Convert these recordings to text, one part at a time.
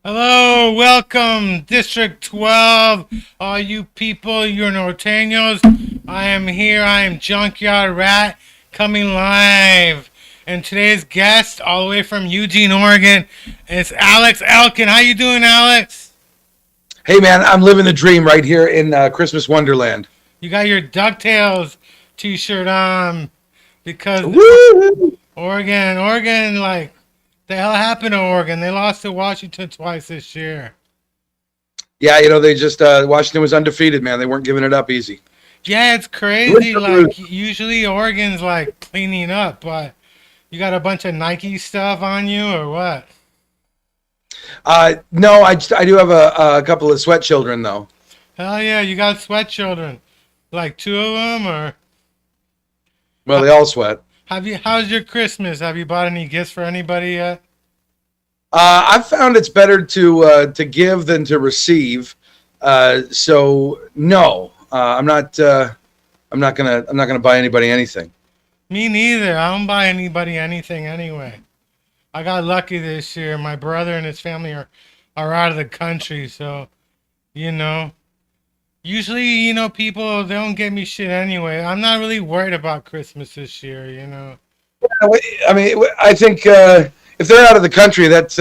Hello, welcome, District 12, all you people, you Norteños. I am here, I am JunkYard Rat, coming live. And today's guest, all the way from Eugene, Oregon, is Alex Elkin. How you doing, Alex? Hey, man, I'm living the dream right here in Christmas Wonderland. You got your DuckTales t-shirt on, because Woo! Oregon, like, the hell happened to Oregon? They lost to Washington twice this year. Yeah, they just Washington was undefeated, man. They weren't giving it up easy. Yeah, it's crazy. Like, usually Oregon's like cleaning up, but you got a bunch of Nike stuff on you or what? No, I do have a couple of sweat children though. Hell yeah, you got sweat children, like two of them, or? Well, they all sweat. How's your Christmas? Have you bought any gifts for anybody yet? I've found it's better to give than to receive. So no, I'm not gonna buy anybody anything. Me neither. I don't buy anybody anything anyway. I got lucky this year. My brother and his family are out of the country, so usually, people, they don't get me shit anyway. I'm not really worried about Christmas this year, I mean, I think if they're out of the country, that's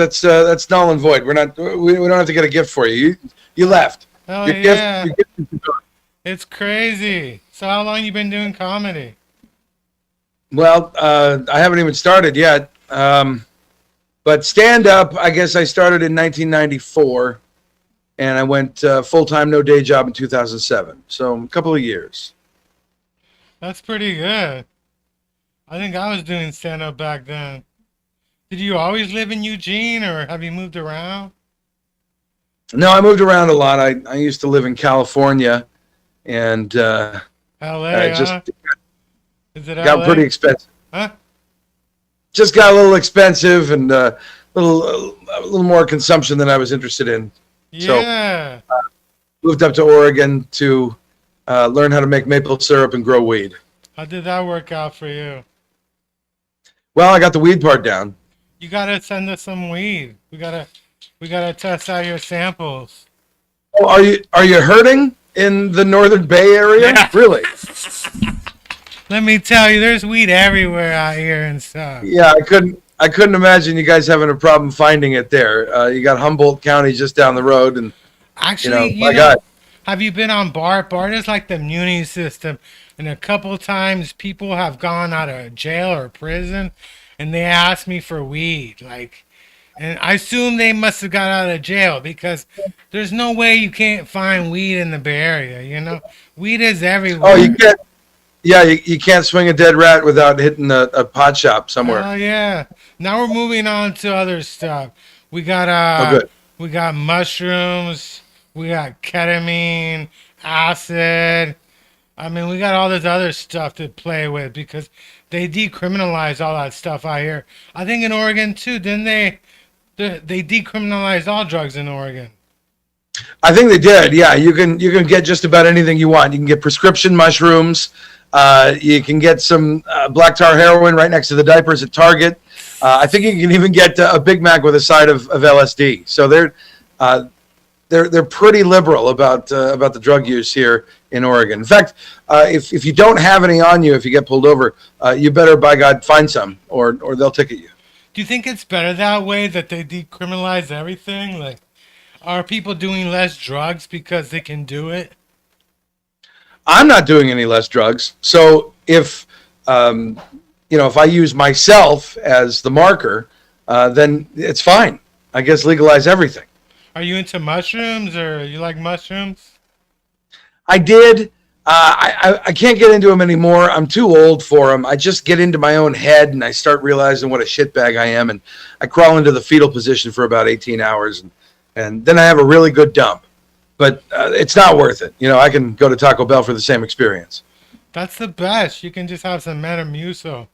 null and void. We don't have to get a gift for you. You left. Oh Your yeah, gift is gone. it's crazy. So how long you been doing comedy? Well, I haven't even started yet. But stand up, I guess I started in 1994. And I went full-time, no day job in 2007. So a couple of years. That's pretty good. I think I was doing stand-up back then. Did you always live in Eugene, or have you moved around? No, I moved around a lot. I used to live in California, and LA, just Is it got LA? pretty expensive. Huh? Just got a little expensive and a little more consumption than I was interested in. Yeah. So moved up to Oregon to learn how to make maple syrup and grow weed. How did that work out for you? Well, I got the weed part down. You gotta send us some weed. We gotta test out your samples. Oh, are you hurting in the Northern Bay area? Yeah. Really? Let me tell you, there's weed everywhere out here and stuff. Yeah, I couldn't imagine you guys having a problem finding it there. You got Humboldt County just down the road, and Actually, my God. have you been on BART? BART is like the muni system, and a couple times people have gone out of jail or prison, and they asked me for weed, and I assume they must have got out of jail because there's no way you can't find weed in the Bay Area. Weed is everywhere. Oh, you can't. Yeah, you can't swing a dead rat without hitting a pot shop somewhere. Oh yeah. Now we're moving on to other stuff. We got good. we got mushrooms, we got ketamine, acid. I mean, we got all this other stuff to play with because they decriminalized all that stuff out here. I think in Oregon too, didn't they? They decriminalized all drugs in Oregon. I think they did. Yeah, you can get just about anything you want. You can get prescription mushrooms. You can get some black tar heroin right next to the diapers at Target. I think you can even get a Big Mac with a side of LSD. So they're pretty liberal about the drug use here in Oregon. In fact, if you don't have any on you, if you get pulled over, you better by God find some, or they'll ticket you. Do you think it's better that way, that they decriminalize everything? Like, are people doing less drugs because they can do it? I'm not doing any less drugs. So if if I use myself as the marker, then it's fine. I guess legalize everything. Are you into mushrooms or you like mushrooms? I did. I can't get into them anymore. I'm too old for them. I just get into my own head and I start realizing what a shitbag I am, and I crawl into the fetal position for about 18 hours, and then I have a really good dump. But it's not worth it. I can go to Taco Bell for the same experience. That's the best. You can just have some Metamucil.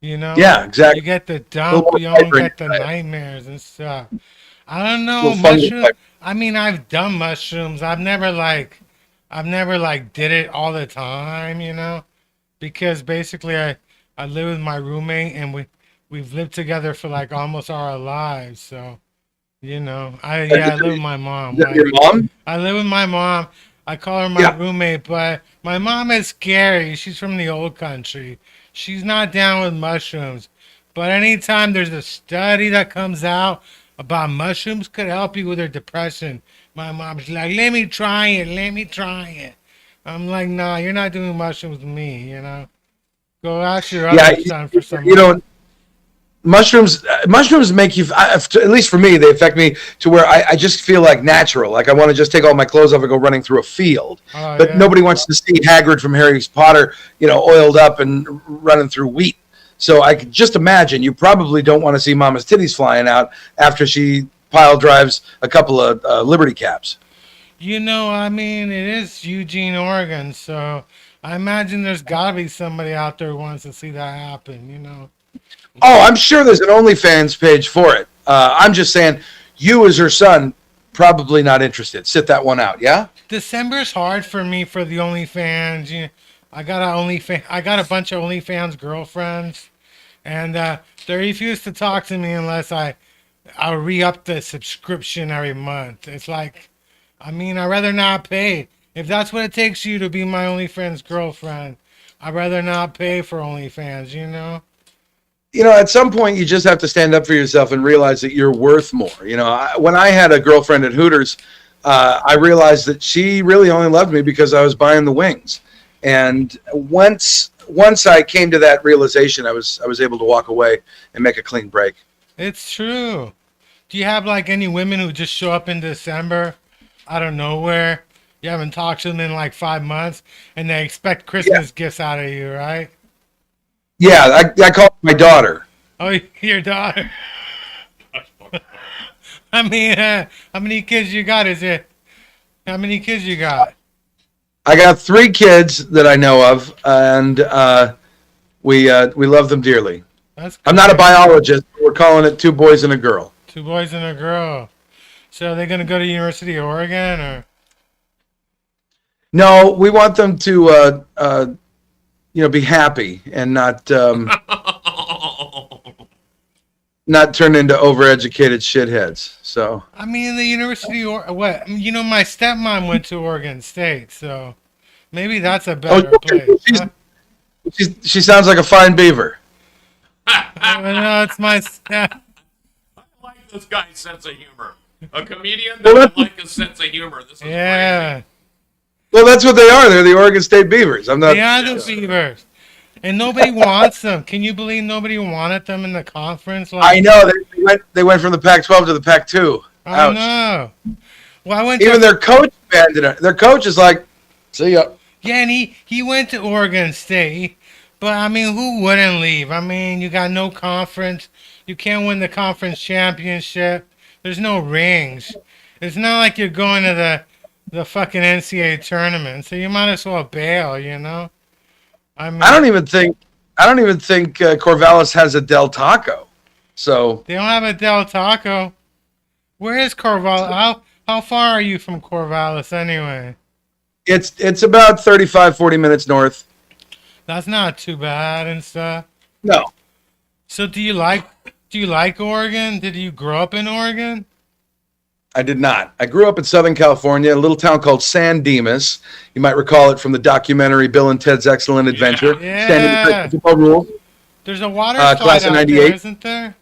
Yeah, exactly. You get the A little dump, more you don't fiber in get the your diet. nightmares and stuff. I don't A know little fungus mushroom. fiber. I mean, I've done mushrooms. I've never like did it all the time, because basically I live with my roommate and we've lived together for like almost our lives. So I live with my Is mom. that your Like mom? I live with my mom. I call her my Yeah. roommate, but my mom is scary. She's from the old country. She's not down with mushrooms. But anytime there's a study that comes out about mushrooms could help you with your depression, my mom's like, let me try it. Let me try it. I'm like, nah, you're not doing mushrooms with me. Go ask your Yeah. other son for some. You know, mushrooms make you, at least for me, they affect me to where I just feel like natural. Like I want to just take all my clothes off and go running through a field. Oh, But yeah. nobody wants to see Hagrid from Harry Potter, oiled up and running through wheat. So I could just imagine you probably don't want to see Mama's titties flying out after she pile drives a couple of Liberty Caps. I mean, it is Eugene, Oregon, so I imagine there's got to be somebody out there who wants to see that happen. Oh, I'm sure there's an OnlyFans page for it. I'm just saying, you as her son, probably not interested. Sit that one out, yeah? December's hard for me for the OnlyFans. I got a bunch of OnlyFans girlfriends, and they refuse to talk to me unless I'll re-up the subscription every month. It's like, I mean, I'd rather not pay. If that's what it takes you to be my OnlyFans girlfriend, I'd rather not pay for OnlyFans. At some point, you just have to stand up for yourself and realize that you're worth more. When I had a girlfriend at Hooters, I realized that she really only loved me because I was buying the wings. And once I came to that realization, I was able to walk away and make a clean break. It's true. Do you have like any women who just show up in December out of nowhere? You haven't talked to them in like 5 months and they expect Yeah, Christmas gifts out of you, right? yeah. I call my daughter. Oh, your daughter. I mean, how many kids you got? How many kids you got? I got 3 kids that I know of, and we love them dearly. That's I'm not a great. biologist. But we're calling it 2 boys and a girl. 2 boys and a girl. So are they gonna go to University of Oregon or? No, we want them to be happy and not turn into overeducated shitheads. So I mean, the University or what? My stepmom went to Oregon State, so maybe that's a oh, better place. Huh? she sounds like a fine beaver. No, it's my step. I like this guy's sense of humor. A comedian Well, that that's, like his sense of humor. This is crazy. Yeah, well, that's what they are. They're the Oregon State Beavers. I'm not. they are the Beavers, and nobody wants them. Can you believe nobody wanted them in the conference? I Like, know they went from the Pac-12 to the Pac-2. I Ouch. know. Well, I went Even to their coach abandoned it. Their coach is like, see ya. yeah, and he went to Oregon State, but I mean, who wouldn't leave? I mean, you got no conference. You can't win the conference championship. There's no rings. It's not like you're going to the fucking NCAA tournament, so you might as well bail. I I don't mean, even think Corvallis has a Del Taco. So they don't have a Del Taco. Where is Corvallis? How far are you from Corvallis anyway? it's about 35, 40 minutes north. That's not too bad and stuff. No, So do you like Oregon? Did you grow up in Oregon? I did not. I grew up in Southern California, a little town called San Dimas. You might recall it from the documentary Bill and Ted's Excellent Adventure. Yeah. Standing strict football rules. There's a water Class slide of out there, 98. isn't there?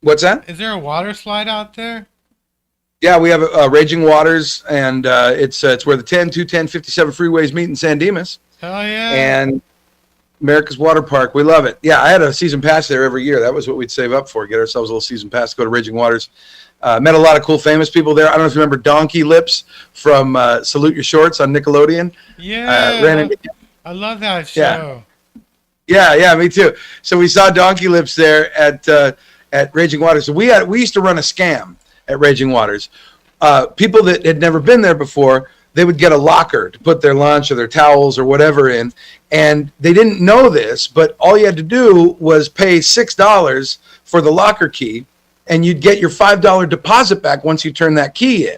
What's that? Is there a water slide out there? Yeah, we have Raging Waters, and it's where the 10, 210, 57 freeways meet in San Dimas. Hell yeah. And America's Water Park. We love it. Yeah, I had a season pass there every year. That was what we'd save up for, get ourselves a little season pass to go to Raging Waters. Met a lot of cool famous people there. I don't know if you remember Donkey Lips from Salute Your Shorts on Nickelodeon. Yeah. I love that show. Yeah, me too. So we saw Donkey Lips there at Raging Waters. So we used to run a scam at Raging Waters. People that had never been there before, they would get a locker to put their lunch or their towels or whatever in, and they didn't know this, but all you had to do was pay $6 for the locker key, and you'd get your $5 deposit back once you turn that key in.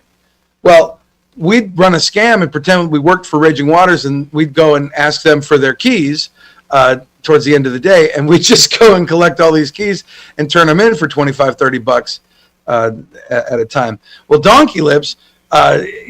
Well, we'd run a scam and pretend we worked for Raging Waters, and we'd go and ask them for their keys towards the end of the day, and we'd just go and collect all these keys and turn them in for $25-$30 at a time. Well, Donkey Lips,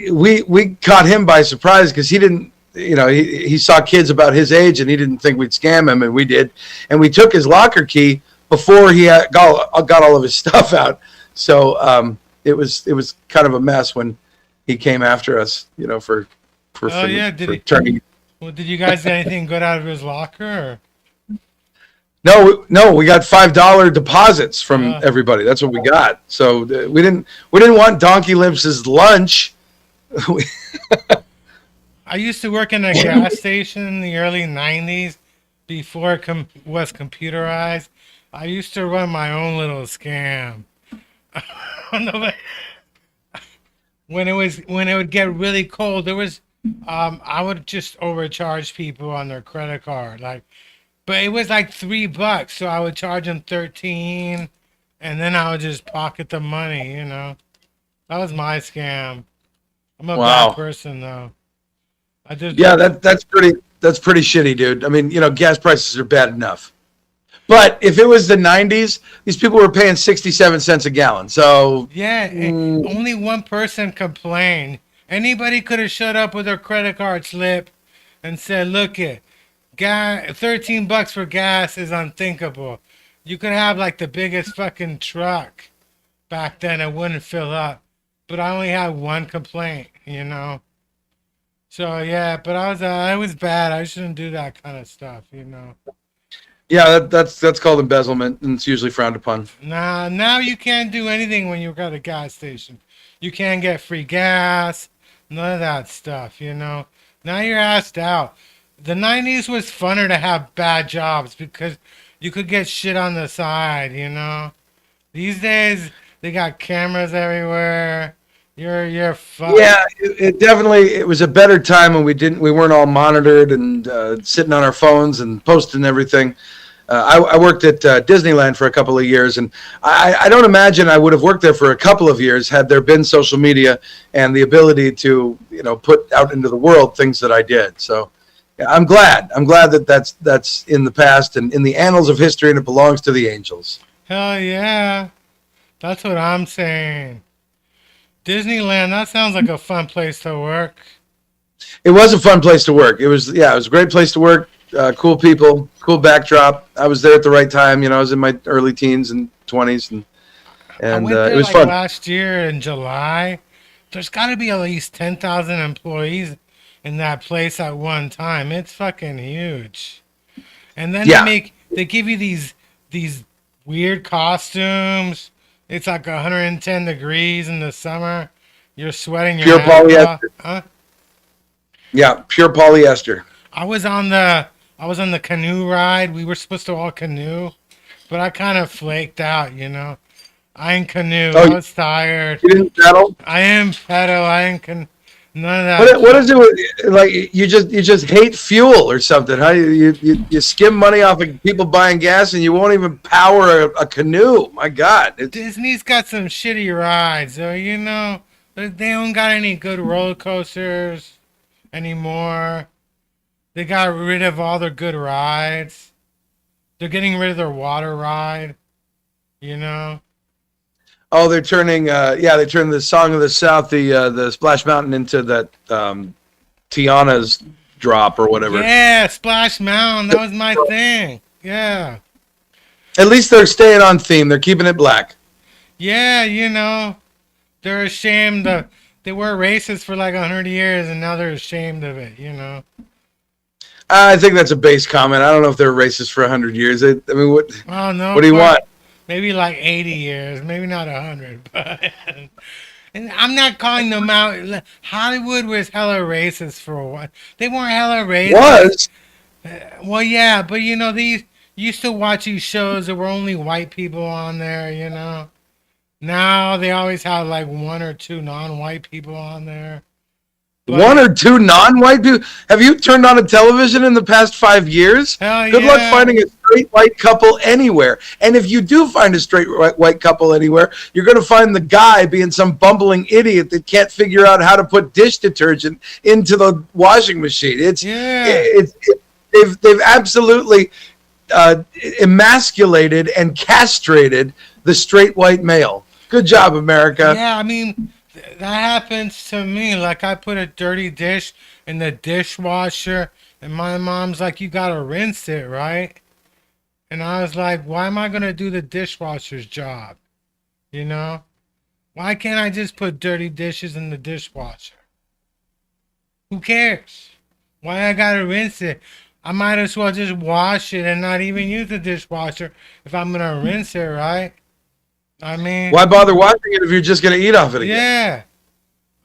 we caught him by surprise because he didn't, he saw kids about his age and he didn't think we'd scam him, and we did. And we took his locker key before he got all of his stuff out. So it was kind of a mess when he came after us, for turning. Well, did you guys get anything good out of his locker? Or? No, we got $5 deposits from everybody. That's what we got. So we didn't want Donkey Lips' lunch. I used to work in a gas station in the early 90s before it was computerized. I used to run my own little scam. When it would get really cold, I would just overcharge people on their credit card, but it was like $3, so I would charge them 13, and then I would just pocket the money. That was my scam. I'm a bad person, though. That's pretty shitty, dude. I mean, gas prices are bad enough. But if it was the 90s, these people were paying 67 cents a gallon. So yeah, only one person complained. Anybody could have showed up with their credit card slip and said, "Look it, $13 for gas is unthinkable." You could have like the biggest fucking truck back then; it wouldn't fill up. But I only had one complaint, So yeah, but I was bad. I shouldn't do that kind of stuff, Yeah, that's called embezzlement, and it's usually frowned upon. Nah, now you can't do anything when you're at a gas station. You can't get free gas, none of that stuff, Now you're asked out. The 90s was funner to have bad jobs because you could get shit on the side, These days, they got cameras everywhere. You're fucked. Yeah, it was a better time when we weren't all monitored and sitting on our phones and posting everything. I worked at Disneyland for a couple of years, and I don't imagine I would have worked there for a couple of years had there been social media and the ability to put out into the world things that I did. So yeah, I'm glad that that's in the past and in the annals of history, and it belongs to the angels. Hell yeah, that's what I'm saying. Disneyland, that sounds like a fun place to work. It was a fun place to work. It was a great place to work. Cool people, cool backdrop. I was there at the right time. I was in my early teens and 20s, and I went there it was fun. Last year in July. There's got to be at least 10,000 employees in that place at one time. It's fucking huge. And then they give you these weird costumes. It's like 110 degrees in the summer. You're sweating your pure polyester. Huh? Yeah, pure polyester. I was on the canoe ride. We were supposed to all canoe, but I kind of flaked out, I ain't canoe. I was tired. You didn't pedal? I am pedal. I ain't none of that. What is it with, like, you just hate fuel or something? Huh? You skim money off of people buying gas and you won't even power a canoe. My God. Disney's got some shitty rides, so they don't got any good roller coasters anymore. They got rid of all their good rides. They're getting rid of their water ride, Oh, they're turning. They turned the Song of the South, the Splash Mountain, into that Tiana's drop or whatever. Yeah, Splash Mountain. That was my thing. Yeah. At least they're staying on theme. They're keeping it black. Yeah, they're ashamed of. They were racist for like 100 years, and now they're ashamed of it. I think that's a base comment. I don't know if they're racist for 100 years. I mean, Oh no. what do you want? Maybe like 80 years, maybe not 100, but and I'm not calling them out. Hollywood was hella racist for a while. They weren't hella racist. Was Well, yeah, but these used to watch these shows that were only white people on there. Now they always have like one or two non-white people on there. But, one or two non-white people? Have you turned on a television in the past 5 years? Hell Good luck yeah. finding a straight white couple anywhere. And if you do find a straight white couple anywhere, you're going to find the guy being some bumbling idiot that can't figure out how to put dish detergent into the washing machine. They've absolutely emasculated and castrated the straight white male. Good job, America. Yeah, I mean, that happens to me. Like, I put a dirty dish in the dishwasher, and my mom's like, you gotta rinse it, right? And I was like, why am I gonna do the dishwasher's job? Why can't I just put dirty dishes in the dishwasher? Who cares? Why I gotta rinse it? I might as well just wash it and not even use the dishwasher if I'm gonna rinse it, right? I mean, why bother washing it if you're just going to eat off it again? yeah.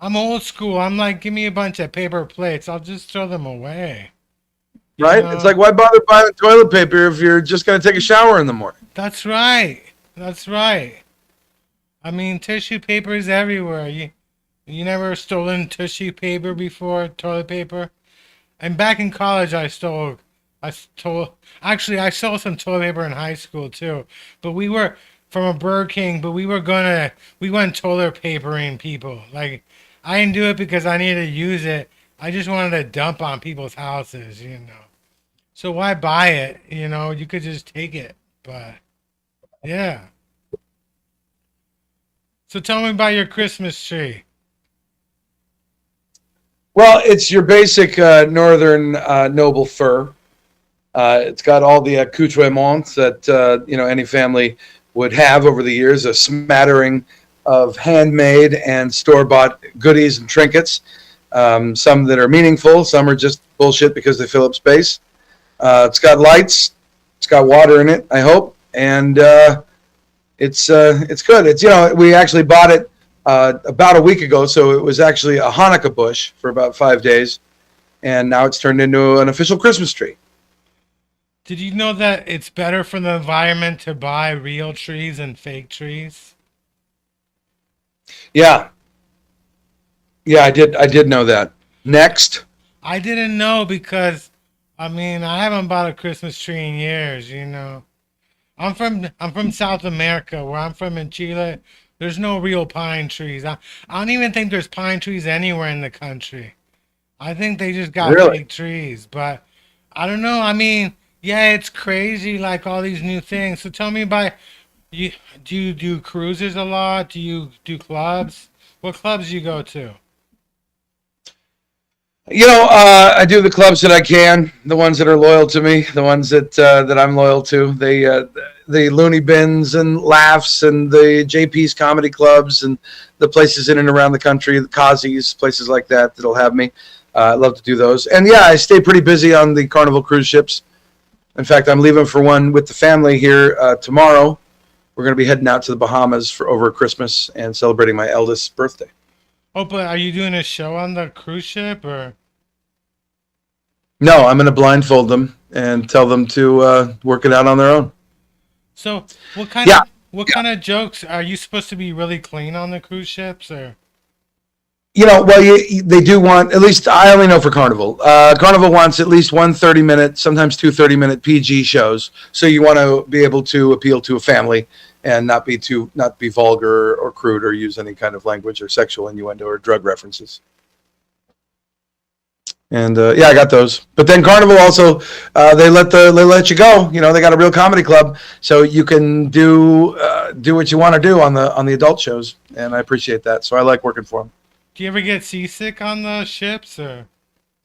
I'm old school. I'm like, give me a bunch of paper plates. I'll just throw them away. Right? It's like, why bother buying toilet paper if you're just going to take a shower in the morning? That's right. That's right. I mean, tissue paper is everywhere. You never stolen tissue paper before, toilet paper? And back in college, I stole actually, I stole some toilet paper in high school too. But we were from a Burger King, but we went toilet papering people. Like, I didn't do it because I needed to use it. I just wanted to dump on people's houses. So why buy it? You could just take it. But yeah. So tell me about your Christmas tree. Well, it's your basic northern noble fir. It's got all the accoutrements that any family would have over the years, a smattering of handmade and store-bought goodies and trinkets. Some that are meaningful, some are just bullshit because they fill up space. It's got lights, it's got water in it, I hope, and it's good. We actually bought it about a week ago, so it was actually a Hanukkah bush for about 5 days, and now it's turned into an official Christmas tree. Did you know that it's better for the environment to buy real trees than fake trees? Yeah, I did know that. Next. I didn't know because, I haven't bought a Christmas tree in years. I'm from South America, where I'm from in Chile. There's no real pine trees. I don't even think there's pine trees anywhere in the country. I think they just got fake trees, but I don't know. Yeah, it's crazy, like all these new things. So tell me about you. Do you do cruises a lot? Do you do clubs? What clubs do you go to? I do the clubs that I can, the ones that are loyal to me, the ones that I'm loyal to. The Looney Bins and Laughs and the JP's comedy clubs and the places in and around the country, the Kazi's, places like that'll have me. I love to do those. And yeah, I stay pretty busy on the Carnival cruise ships. In fact, I'm leaving for one with the family here tomorrow. We're going to be heading out to the Bahamas for over Christmas and celebrating my eldest's birthday. Oh, but are you doing a show on the cruise ship, or? No, I'm going to blindfold them and tell them to work it out on their own. So, what kind of jokes are you supposed to be really clean on the cruise ships, or? They do want, at least I only know for Carnival. Carnival wants at least 1 30-minute, sometimes 2 30-minute PG shows. So you want to be able to appeal to a family and not be vulgar or crude or use any kind of language or sexual innuendo or drug references. And I got those. But then Carnival also they let you go. They got a real comedy club, so you can do what you want to do on the adult shows, and I appreciate that. So I like working for them. Do you ever get seasick on the ships, or?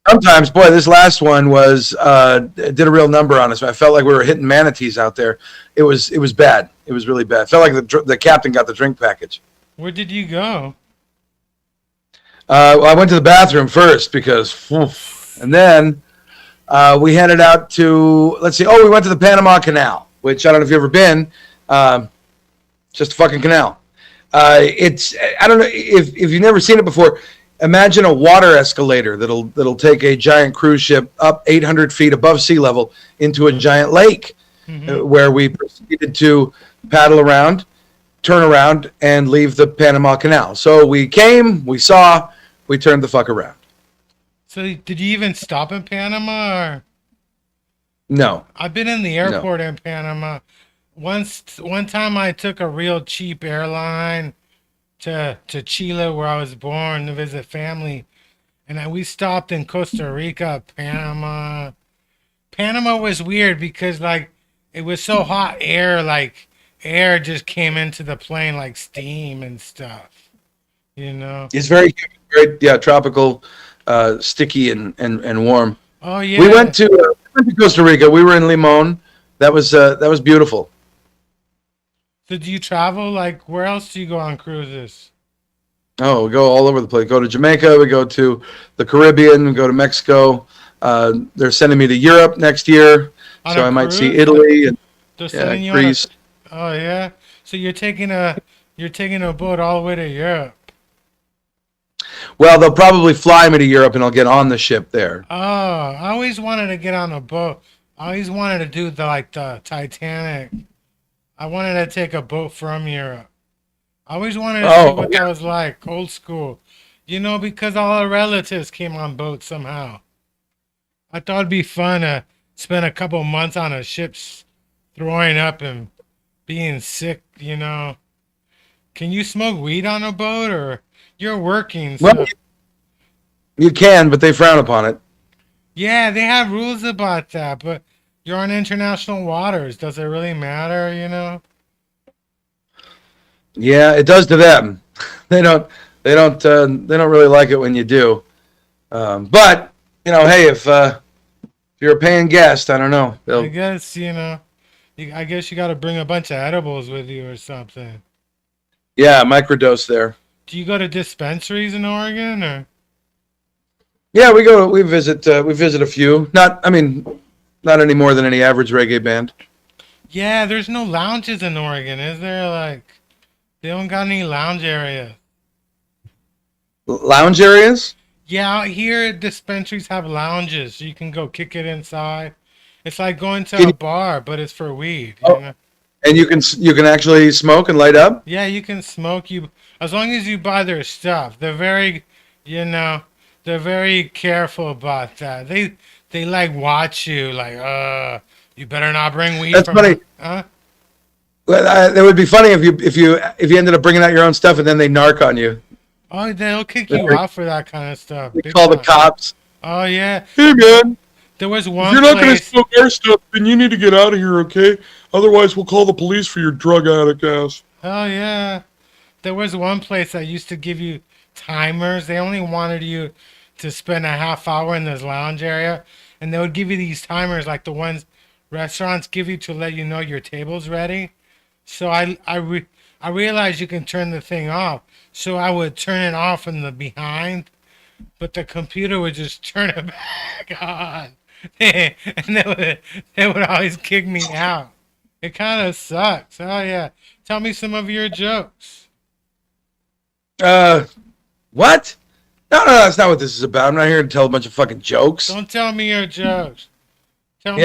Sometimes, boy, this last one did a real number on us. I felt like we were hitting manatees out there. It was bad. It was really bad. I felt like the captain got the drink package. Where did you go? Well, I went to the bathroom first because, and then we headed out to, let's see, we went to the Panama Canal, which I don't know if you've ever been. Just a fucking canal. It's, I don't know if you've never seen it before. Imagine a water escalator that'll take a giant cruise ship up 800 feet above sea level into a giant lake, where we proceeded to paddle around, turn around, and leave the Panama Canal. So we came, we saw, we turned the fuck around. So did you even stop in Panama? Or? No. I've been in the airport in Panama. One time I took a real cheap airline to Chile, where I was born, to visit family, and we stopped in Costa Rica, Panama. Panama was weird because like it was so hot, air just came into the plane like steam and stuff. You know. It's very tropical, sticky and warm. Oh yeah. We went to Costa Rica. We were in Limon. That was beautiful. So do you travel? Like, where else do you go on cruises? Oh, we go all over the place. Go to Jamaica. We go to the Caribbean. We go to Mexico. They're sending me to Europe next year, so I might see Italy and Greece. Oh yeah. So you're taking a boat all the way to Europe. Well, they'll probably fly me to Europe, and I'll get on the ship there. Oh, I always wanted to get on a boat. I always wanted to do the Titanic. I wanted to take a boat from Europe. I always wanted to see what that was like, old school. You know, because all our relatives came on boats somehow. I thought it'd be fun to spend a couple months on a ship throwing up and being sick, you know. Can you smoke weed on a boat, or you're working? So... Well, you can, but they frown upon it. Yeah, they have rules about that, but you're on international waters. Does it really matter, you know? Yeah, it does to them. They don't really like it when you do. But you know, hey, if you're a paying guest, I don't know. I guess I guess you got to bring a bunch of edibles with you or something. Yeah, microdose there. Do you go to dispensaries in Oregon, or? Yeah, we visit a few. Not any more than any average reggae band. Yeah, there's no lounges in Oregon, is there? Like, they don't got any lounge areas. Lounge areas? Yeah, out here dispensaries have lounges. You can go kick it inside. It's like going to a bar, but it's for weed. You know? And you can actually smoke and light up? Yeah, you can smoke. As long as you buy their stuff. They're very, they're very careful about that. They like watch you, like, you better not bring weed. That's funny. Huh? Well, it would be funny if you ended up bringing out your own stuff and then they narc on you. Oh, they'll kick you out for that kind of stuff. They call the cops. Oh yeah. Hey man, there was one. if you're not going to smoke our stuff, then you need to get out of here, okay? Otherwise, we'll call the police for your drug addict ass. Oh yeah. There was one place that used to give you timers. They only wanted you to spend a half hour in this lounge area, and they would give you these timers like the ones restaurants give you to let you know your table's ready. So I realized you can turn the thing off. So I would turn it off in the behind, but the computer would just turn it back on. And they would always kick me out. It kind of sucks. Oh yeah. Tell me some of your jokes. What? No, that's not what this is about. I'm not here to tell a bunch of fucking jokes. Don't tell me your jokes. Tell me.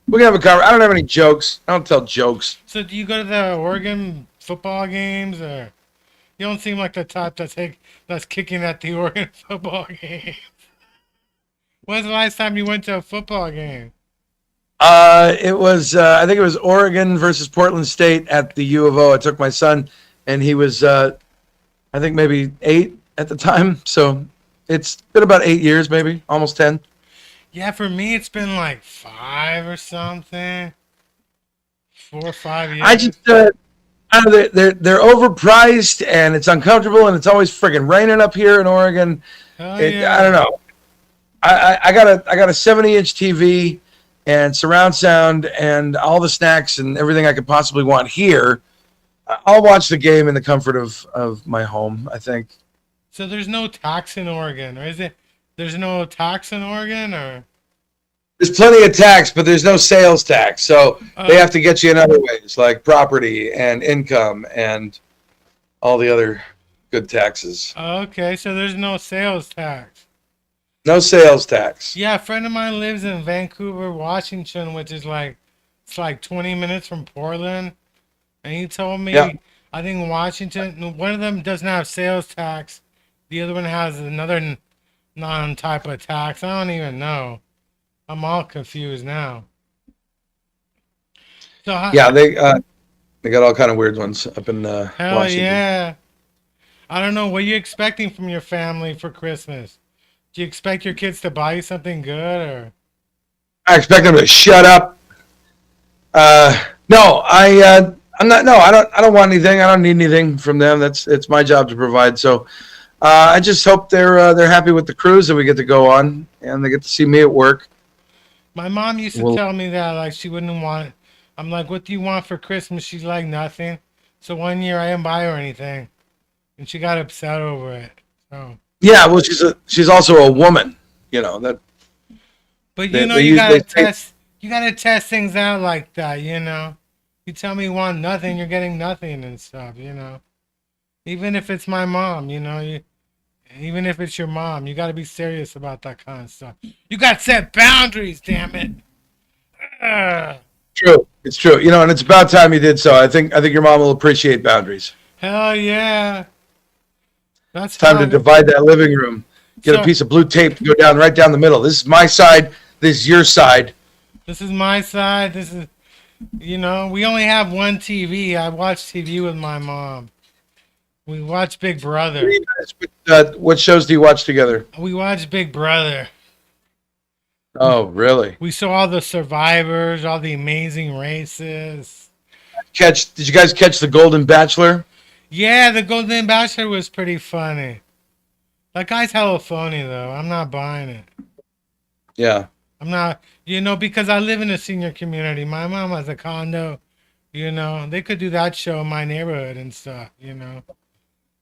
We can have a conversation. I don't have any jokes. I don't tell jokes. So do you go to the Oregon football games, or you don't seem like the type that's kicking at the Oregon football game? When's the last time you went to a football game? It was I think it was Oregon versus Portland State at the U of O. I took my son, and he was I think maybe 8 at the time. So it's been about 8 years, maybe almost 10. Yeah, for me it's been like 5 or something. 4 or 5 years. I just I don't know, they're overpriced, and it's uncomfortable, and it's always friggin' raining up here in Oregon. Yeah. I don't know. I got a 70-inch TV and surround sound and all the snacks and everything I could possibly want here. I'll watch the game in the comfort of my home, I think. So there's no tax in Oregon, or is it? There's no tax in Oregon, or There's plenty of tax, but there's no sales tax. So they uh, have to get you in other ways, like property and income and all the other good taxes. okay, so there's no sales tax. No sales tax. Yeah, a friend of mine lives in Vancouver, Washington, which is like it's like 20 minutes from Portland, and he told me Yeah. I think Washington, one of them doesn't have sales tax, the other one has another non-type of tax. I don't even know. I'm all confused now. So Yeah, they got all kind of weird ones up in hell Washington. yeah. I don't know. What are you expecting from your family for Christmas? Do you expect your kids to buy you something good or? I expect them to shut up. No, I'm not. No, I don't want anything. I don't need anything from them. It's my job to provide. So I just hope they're happy with the cruise that we get to go on, and they get to see me at work. My mom used to Well, tell me that like she wouldn't want. I'm like, what do you want for Christmas? She's like, nothing. So one year I didn't buy her anything, and she got upset over it. So, yeah, well, she's also a woman. You know that but they, you know they you use they gotta say, test. You gotta test things out like that. You know, you tell me you want nothing, you're getting nothing and stuff. You know, even if it's my mom. You know, even if it's your mom, you got to be serious about that kind of stuff. You got to set boundaries, damn it. Ugh. true. It's true. You know, and it's about time you did so. I think your mom will appreciate boundaries. Hell yeah. That's Time how. to divide that living room. Get a So, piece of blue tape to go down right down the middle. This is my side. This is your side. this is my side. This is, we only have one TV. I watch TV with my mom. We watch Big Brother. What shows do you watch together? We watch Big Brother. Oh, really? We saw all the survivors, all the amazing races. Did you guys catch the Golden Bachelor? Yeah, the Golden Bachelor was pretty funny. That guy's hella funny though. I'm not buying it. Yeah. I'm not, because I live in a senior community. My mom has a condo. They could do that show in my neighborhood and stuff.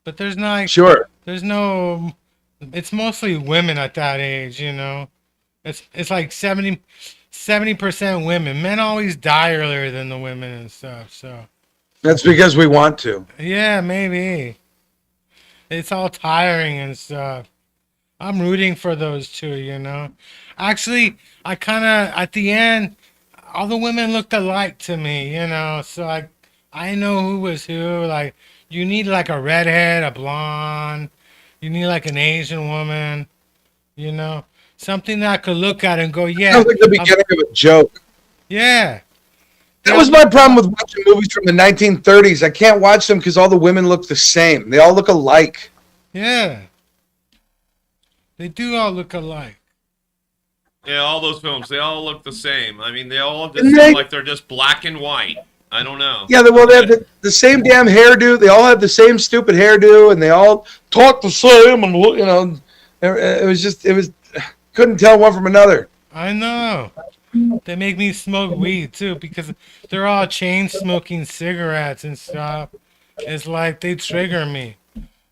But there's not, Sure. there's no. It's mostly women at that age. It's like 70% women. Men always die earlier than the women and stuff. So That's because we want to. yeah, maybe it's all tiring and stuff. I'm rooting for those two. Actually, I kind of at the end, all the women looked alike to me. So I know who was who. Like you need like a redhead, a blonde. You need like an Asian woman. Something that I could look at and go, yeah, Sounds like the beginning of a joke. yeah, That was my problem with watching movies from the 1930s. I can't watch them because all the women look the same. They all look alike. yeah. They do all look alike. Yeah, all those films, they all look the same. I mean, they all just Didn't seem they? like they're just black and white. I don't know. Yeah, they have the same damn hairdo. They all have the same stupid hairdo, and they all talk the same. And it was couldn't tell one from another. I know. They make me smoke weed too because they're all chain smoking cigarettes and stuff. It's like they trigger me.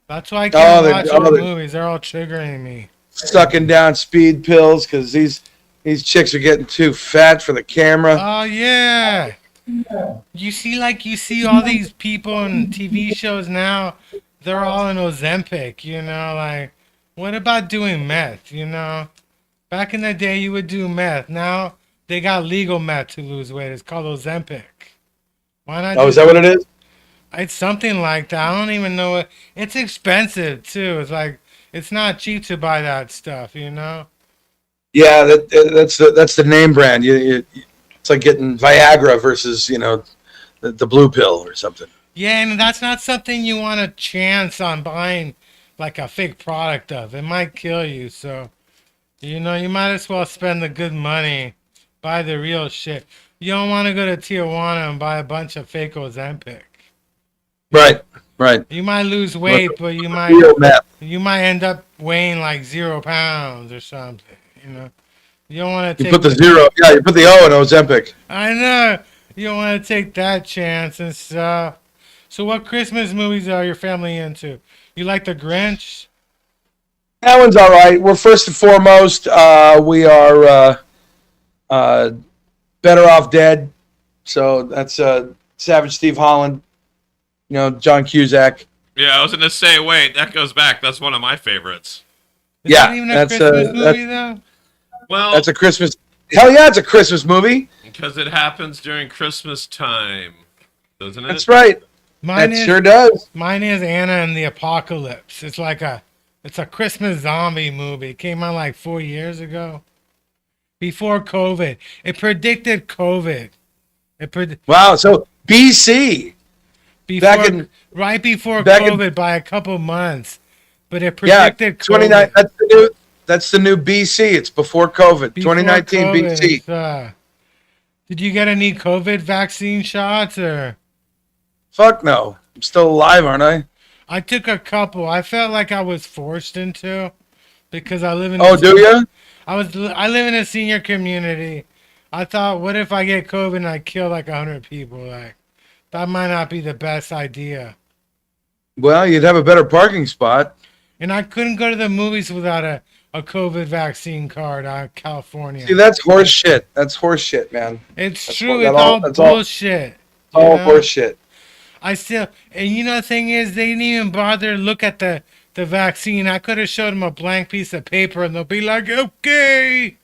That's why I can't watch all movies. They're all triggering me. Sucking down speed pills because these chicks are getting too fat for the camera. Oh yeah. You see all these people in TV shows now, they're all in Ozempic, like what about doing meth, Back in the day you would do meth. Now they got legal meth to lose weight. It's called Ozempic. Why not? Oh, is that what it is? It's something like that. I don't even know it. It's expensive too. It's like it's not cheap to buy that stuff, Yeah, that's the name brand. It's like getting Viagra versus the blue pill or something. Yeah, and that's not something you want a chance on buying like a fake product of. It might kill you. So, you might as well spend the good money, buy the real shit. You don't want to go to Tijuana and buy a bunch of fake Ozempic. Right. You might lose weight, but you Real meth. might end up weighing like 0 pounds or something. You don't want to You take. put the zero. Yeah, you put the O in Ozempic. I know you don't want to take that chance and stuff. So, what Christmas movies are your family into? You like The Grinch? That one's all right. We're first and foremost, we are better off dead. So that's Savage Steve Holland, John Cusack. Yeah, I was gonna say, wait, that goes back. That's one of my favorites. Is that even a Christmas movie though? Well, that's a Christmas. Hell yeah, it's a Christmas movie. Because it happens during Christmas time, doesn't it? That's right. Sure does. Mine is Anna and the Apocalypse. It's a Christmas zombie movie. It came out like 4 years ago. Before COVID. It predicted COVID. Wow, so BC. Right before COVID by a couple months. But it predicted COVID. 29. That's the new BC. It's before COVID. 2019 BC. Did you get any COVID vaccine shots or? Fuck no. I'm still alive, aren't I? I took a couple. I felt like I was forced into because I live in. Oh, do you? I live in a senior community. I thought, what if I get COVID and I kill like 100 people? Like, that might not be the best idea. Well, you'd have a better parking spot. And I couldn't go to the movies without a COVID vaccine card out of California. See, that's horse shit. That's horse shit, man. It's true. It's all bullshit. All horse shit. And the thing is, they didn't even bother to look at the vaccine. I could have showed them a blank piece of paper and they'll be like, okay.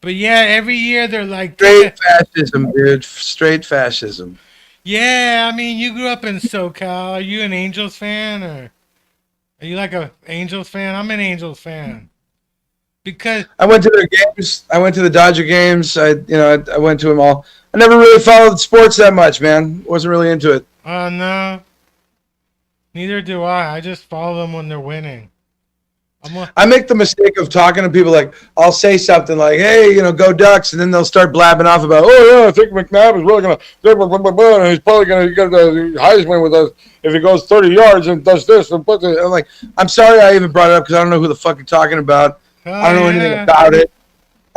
But yeah, every year they're like... Straight fascism, dude. Straight fascism. Yeah, I mean, you grew up in SoCal. Are you an Angels fan or... Are you like a Angels fan? I'm an Angels fan. Because... I went to their games. I went to the Dodger games. I went to them all. I never really followed sports that much, man. Wasn't really into it. Oh, no. Neither do I. I just follow them when they're winning. I make the mistake of talking to people like, I'll say something like, hey, go Ducks, and then they'll start blabbing off about, oh, yeah, I think McNabb is really going to, and he's probably going to get the Heisman with us if he goes 30 yards and does this. And I'm like, I'm sorry I even brought it up because I don't know who the fuck you're talking about. I don't know anything about it.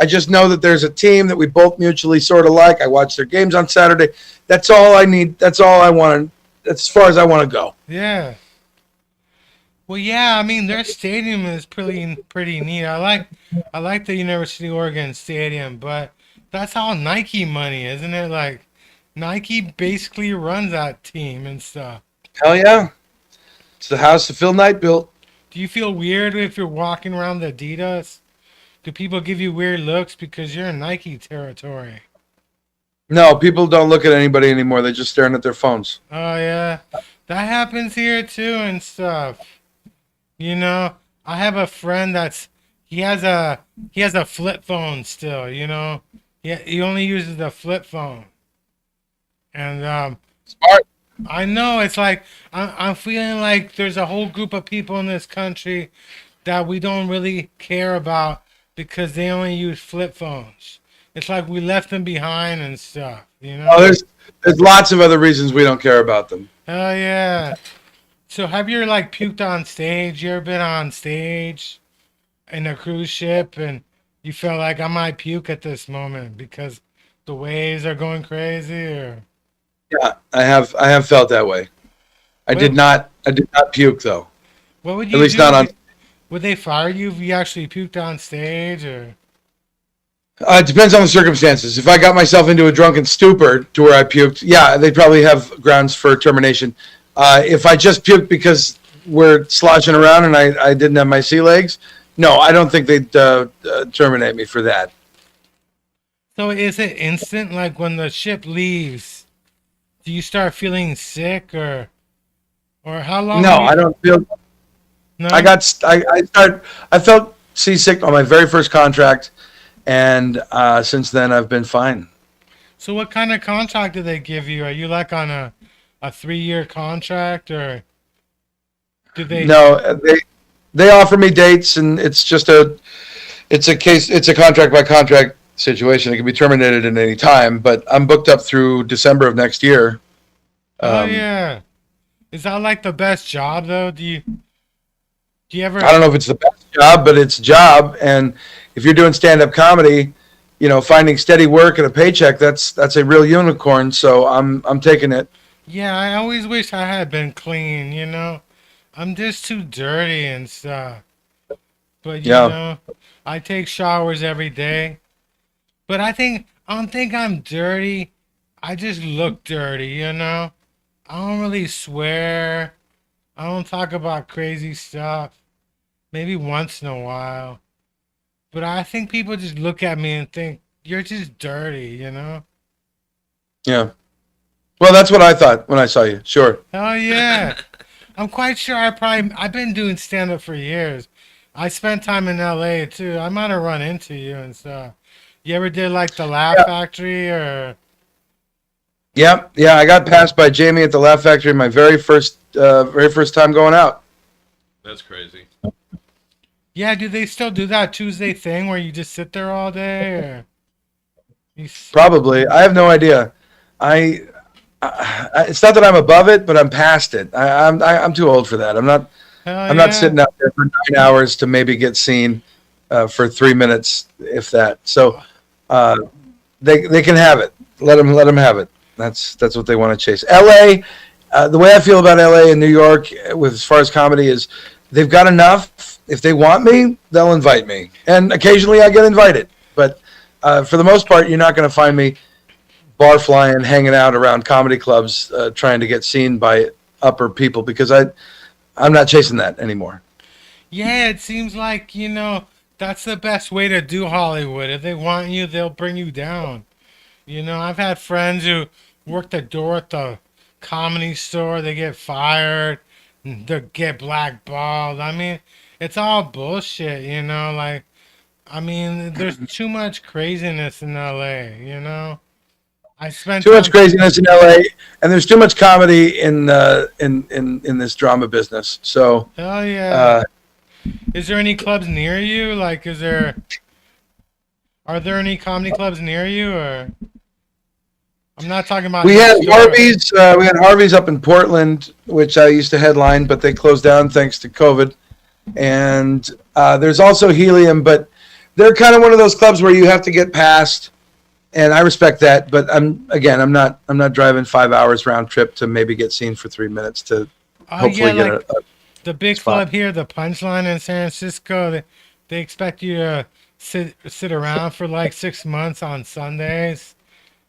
I just know that there's a team that we both mutually sort of like. I watch their games on Saturday. That's all I need. That's all I want. That's as far as I want to go. Yeah. Well, yeah. I mean, their stadium is pretty neat. I like the University of Oregon stadium, but that's all Nike money, isn't it? Like, Nike basically runs that team and stuff. Hell yeah. It's the house that Phil Knight built. Do you feel weird if you're walking around the Adidas? Do people give you weird looks because you're in Nike territory? No, people don't look at anybody anymore. They're just staring at their phones. Oh, yeah. That happens here, too, and stuff. I have a friend he has a flip phone still, he only uses the flip phone. And, smart. I know, it's like, I'm feeling like there's a whole group of people in this country that we don't really care about because they only use flip phones. It's like we left them behind and stuff, Oh, there's lots of other reasons we don't care about them. Oh, yeah. So have you puked on stage? You ever been on stage in a cruise ship and you felt like I might puke at this moment because the waves are going crazy? Or? Yeah, I have felt that way. I did not puke though. What would you At least do? not on. Would they fire you if you actually puked on stage, or? It depends on the circumstances. If I got myself into a drunken stupor to where I puked, yeah, they'd probably have grounds for termination. If I just puked because we're sloshing around and I didn't have my sea legs, no, I don't think they'd terminate me for that. So is it instant? Like when the ship leaves, do you start feeling sick or how long? No, I don't feel. No? I felt seasick on my very first contract, and since then I've been fine. So what kind of contract do they give you? Are you like on a 3-year contract, or do they? No, they offer me dates, and it's a contract by contract situation. It can be terminated at any time, but I'm booked up through December of next year. Oh yeah, is that like the best job though? Do you ever? I don't know if it's the best job, but it's a job, and if you're doing stand-up comedy, finding steady work and a paycheck, that's a real unicorn. So I'm taking it. Yeah, I always wish I had been clean. I'm just too dirty and stuff. But Yeah. I take showers every day. But I don't think I'm dirty. I just look dirty, I don't really swear. I don't talk about crazy stuff. Maybe once in a while. But I think people just look at me and think you're just dirty. Yeah. Well, that's what I thought when I saw you. Sure. Hell yeah. I'm quite sure I've been doing stand up for years. I spent time in LA too. I might have run into you and stuff. You ever did like the Laugh Yeah. Factory or Yep. Yeah. I got passed by Jamie at the Laugh Factory my very first time going out. That's crazy. yeah, do they still do that Tuesday thing where you just sit there all day or Probably. I have no idea. It's not that I'm above it, but I'm past it. I'm too old for that. Hell I'm yeah. not sitting out there for 9 hours to maybe get seen for 3 minutes, if that. So they can have it. Let them have it. That's what they want to chase. L.A. The way I feel about L.A. and New York, with as far as comedy, is they've got enough. If they want me, they'll invite me, and occasionally I get invited. But for the most part, you're not going to find me bar flying, hanging out around comedy clubs, trying to get seen by upper people, because I'm not chasing that anymore. Yeah, it seems like, that's the best way to do Hollywood. If they want you, they'll bring you down. I've had friends who work the door at the comedy store, they get fired, they get blackballed. I mean, it's all bullshit. There's too much craziness in LA. I spent Too much time. craziness in LA, and there's too much comedy in this drama business. So Hell yeah. uh, Is there any clubs near you? Like, are there any comedy clubs near you or? I'm not talking about we had next door. Harvey's. We had Harvey's up in Portland, which I used to headline, but they closed down thanks to COVID. And there's also Helium, but they're kind of one of those clubs where you have to get past. And I respect that, but I'm not driving 5 hours round trip to maybe get seen for 3 minutes to Oh hopefully yeah, get like a the big spot. club here, the Punchline in San Francisco. They expect you to sit around for like 6 months on Sundays,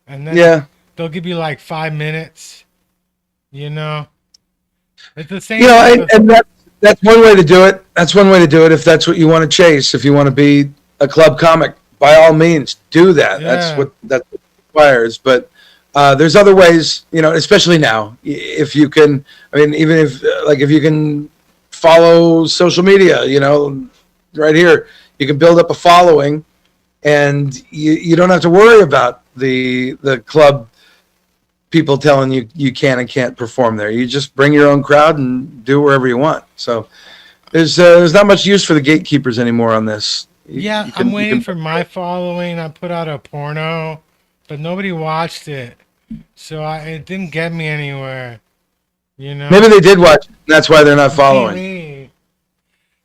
and then Yeah, they'll give you like 5 minutes. You know, it's the same you know, type of. and that's one way to do it. That's one way to do it if that's what you want to chase. If you want to be a club comic, by all means, do that. Yeah. That's what it requires. But there's other ways, especially now. If you can, I mean, even if you can follow social media, right here, you can build up a following, and you don't have to worry about the club people telling you can and can't perform there. You just bring your own crowd and do wherever you want. So there's not much use for the gatekeepers anymore on this. Yeah, I'm waiting for my following. I put out a porno, but nobody watched it, so it didn't get me anywhere. Maybe they did watch it, and that's why they're not following. Maybe.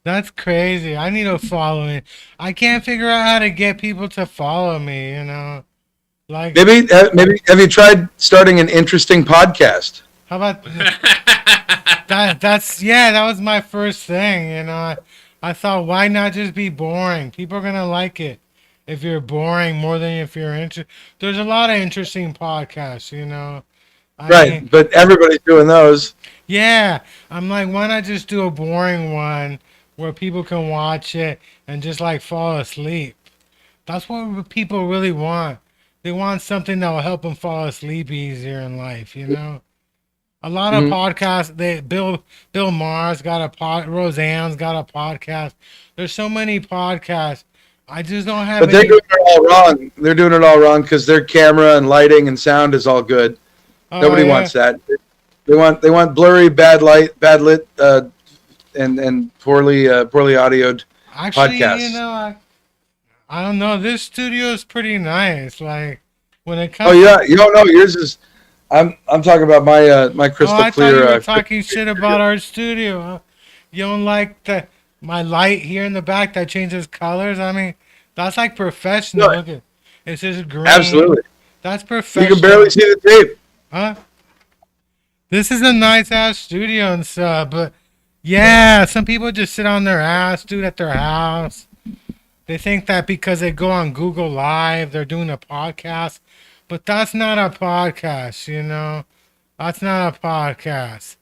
That's crazy. I need a following. I can't figure out how to get people to follow me. Like Maybe have you tried starting an interesting podcast? how about that? That was my first thing. I thought, why not just be boring? People are gonna like it if you're boring more than if you're interested. There's a lot of interesting podcasts. I Right, mean, but everybody's doing those. yeah. I'm like, why not just do a boring one where people can watch it and just like fall asleep? That's what people really want. They want something that will help them fall asleep easier in life. A lot of Mhm. podcasts. Bill Maher's got a Roseanne's got a podcast. There's so many podcasts. I just don't have But they're any. doing it all wrong. They're doing it all wrong because their camera and lighting and sound is all good. Oh, Nobody yeah. wants that. They want blurry, bad light, bad lit, and poorly audioed Actually, podcasts. I don't know. This studio is pretty nice. Like when it Oh comes. yeah, you don't know yours is. I'm talking about my crystal Oh, I thought clear. you were talking shit about our studio. Huh? You don't like my light here in the back that changes colors? I mean, that's like professional. No. Look at it's just green. Absolutely, That's you professional. can barely see the tape. Huh? This is a nice ass studio and stuff, but Yeah, some people just sit on their ass, dude, at their house. They think that because they go on Google Live, they're doing a podcast. But that's not a podcast, you know? That's not a podcast.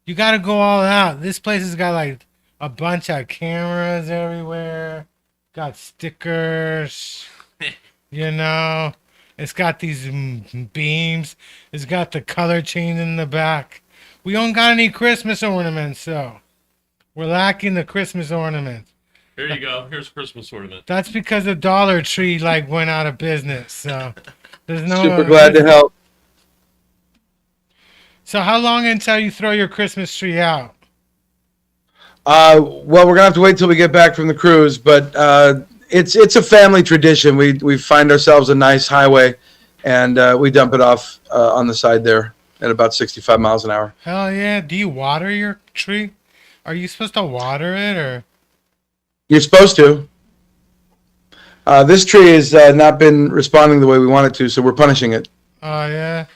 You gotta go all out. This place has got like a bunch of cameras everywhere. Got stickers, you know? It's got these beams. It's got the color change in the back. We don't got any Christmas ornaments, so we're lacking the Christmas ornaments. Here you go. Here's a Christmas ornament. That's because the Dollar Tree like went out of business. So there's no. Super glad to help. So how long until you throw your Christmas tree out? Well, we're gonna have to wait till we get back from the cruise, but it's a family tradition. We find ourselves a nice highway, and we dump it off on the side there at about 65 miles an hour. Hell yeah! Do you water your tree? Are you supposed to water it or? You're supposed to. This tree has not been responding the way we want it to, so we're punishing it. Oh yeah.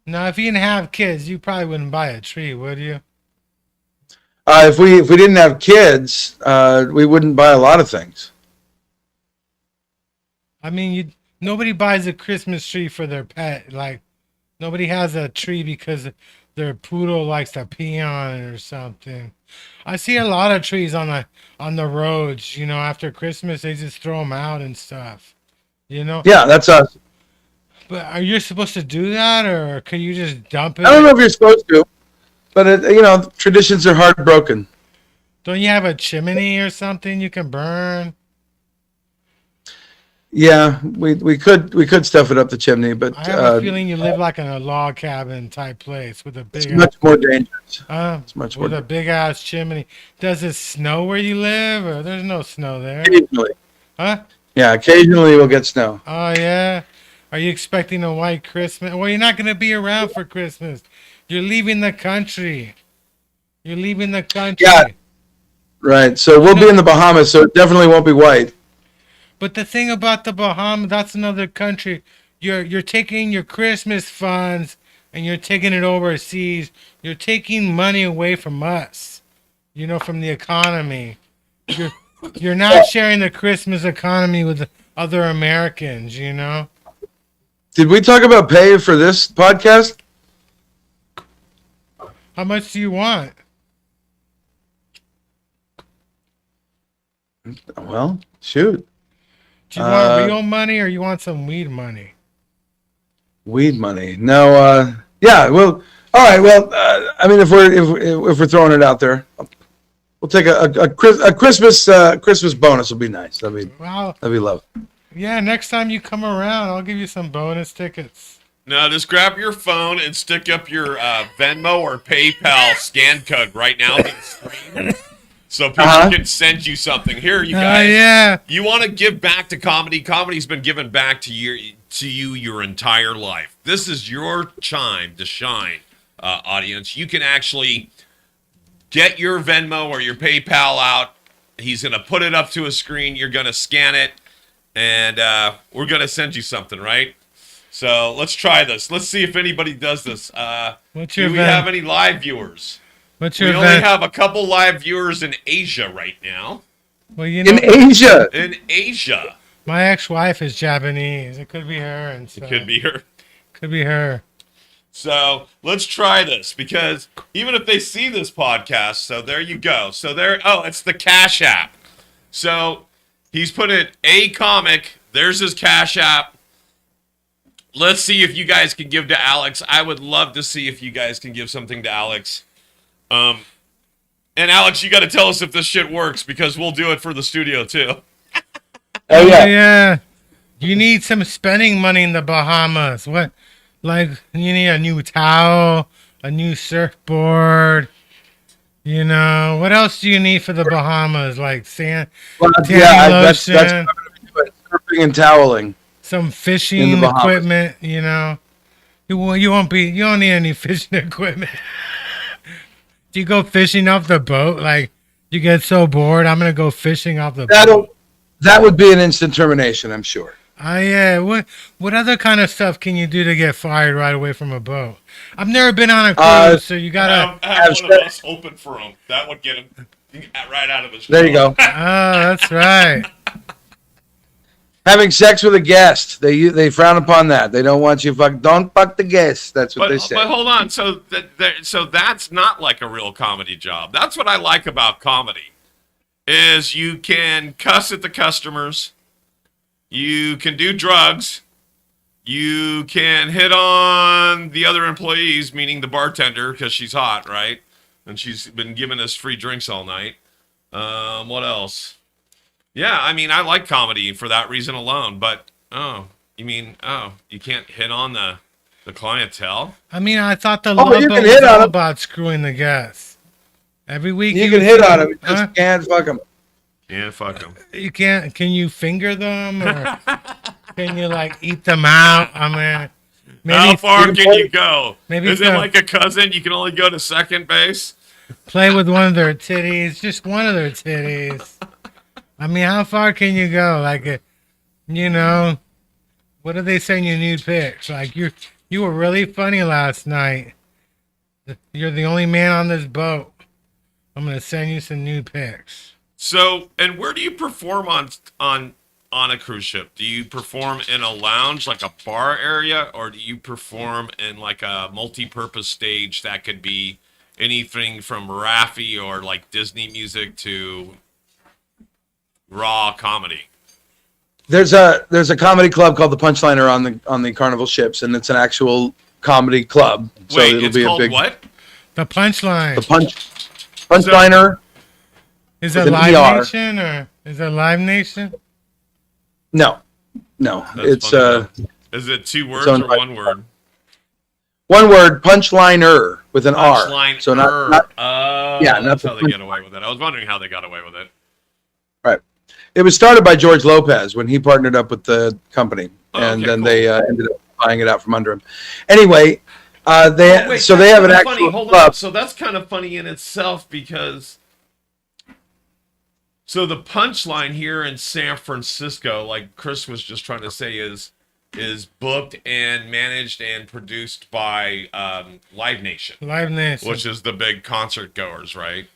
Now, if you didn't have kids, you probably wouldn't buy a tree, would you? If we didn't have kids, we wouldn't buy a lot of things. I mean, nobody buys a Christmas tree for their pet. Like, nobody has a tree because their poodle likes to pee on it or something. I see a lot of trees on the roads. You know, after Christmas, they just throw them out and stuff. You know. Yeah, that's us. But are you supposed to do that, or can you just dump it? I don't know if you're supposed to, but traditions are hard broken. Don't you have a chimney or something you can burn? Yeah, we could stuff it up the chimney, but I have a feeling you live like in a log cabin type place with a big. It's much more dangerous. It's much with a big ass chimney. Does it snow where you live, or there's no snow there? Occasionally. Huh? Yeah, occasionally we'll get snow. Oh yeah. Are you expecting a white Christmas? Well, you're not gonna be around for Christmas. You're leaving the country. You're leaving the country. Yeah. Right. So we'll be in the Bahamas, so it definitely won't be white. But the thing about the Bahamas, that's another country. You're taking your Christmas funds and you're taking it overseas. You're taking money away from us. You know, from the economy. You're not sharing the Christmas economy with other Americans, you know? Did we talk about pay for this podcast? How much do you want? Well, shoot. Do you want real money or you want some weed money? Weed money. No, yeah, well, all right, well, I mean, if we're throwing it out there, we'll take a Christmas bonus will be nice. That'd be lovely. Yeah, next time you come around, I'll give you some bonus tickets. No, just grab your phone and stick up your Venmo or PayPal scan code right now on the screen, so people can send you something. Here, you guys. Yeah. You want to give back to comedy? Comedy's been given back to you your entire life. This is your time to shine, audience. You can actually get your Venmo or your PayPal out. He's going to put it up to a screen. You're going to scan it, and we're going to send you something, right? So let's try this. Let's see if anybody does this. Do we have any live viewers? We only have a couple live viewers in Asia right now. Well, you know, in Asia. My ex-wife is Japanese. It could be her. And so. It could be her. Could be her. So let's try this, because even if they see this podcast, so there you go. So there, it's the Cash App. So he's put it a comic. There's his Cash App. Let's see if you guys can give to Alex. I would love to see if you guys can give something to Alex. And Alex, you got to tell us if this shit works, because we'll do it for the studio too. Oh yeah. You need some spending money in the Bahamas. What? Like, you need a new towel, a new surfboard. You know, what else do you need for the Bahamas? Like sand, that's what I'm gonna be doing. Surfing and toweling. Some fishing equipment, you know. You don't need any fishing equipment. Do you go fishing off the boat? Like, you get so bored, I'm gonna go fishing off the boat. That would be an instant termination, I'm sure. What other kind of stuff can you do to get fired right away from a boat? I've never been on a cruise, Uh, so you gotta. Have one of us open for him. That would get him right out of his. There you go. Oh, that's right. Having sex with a guest. They frown upon that. They don't want you don't fuck the guest. That's what they say. But hold on. So so that's not like a real comedy job. That's what I like about comedy. Is you can cuss at the customers. You can do drugs. You can hit on the other employees, meaning the bartender, because she's hot, right? And she's been giving us free drinks all night. What else? Yeah, I mean, I like comedy for that reason alone. But you can't hit on the clientele? I mean, I thought the Oh, love you boat can was hit on all 'em. about screwing the guests. Every week You can hit on them. You Huh? just can't fuck them. Yeah, fuck them. You can't. Can you finger them, or can you like eat them out? I mean, maybe How far you can can play- you go? maybe Is it so. like a cousin? You can only go to second base? play with one of their titties, just one of their titties. I mean, how far can you go? Like, what do they send you nude pics? Like you were really funny last night. You're the only man on this boat. I'm gonna send you some nude pics. So, and where do you perform on a cruise ship? Do you perform in a lounge, like a bar area, or do you perform in like a multi-purpose stage that could be anything from Raffi or like Disney music to raw comedy? There's a comedy club called the Punchliner on the Carnival ships, and it's an actual comedy club. So Wait, it'll it's be called a big what? The punchline. the Punchliner. Is it with an Live ER. Nation or is it Live Nation? No. That's It's funny. Is it two words owned or by- one word? one word, Punchliner with an R. Punchline. So not yeah, not that's the how they get away with it. I was wondering how they got away with it. right. It was started by George Lopez when he partnered up with the company, Oh, and okay, then cool. they ended up buying it out from under him. Anyway, they Oh, wait, so that's they have an kinda actual funny. Hold on. club. So that's kind of funny in itself because so the punchline here in San Francisco, like Chris was just trying to say, is booked and managed and produced by Live Nation, Live Nation. which is the big concert goers, right?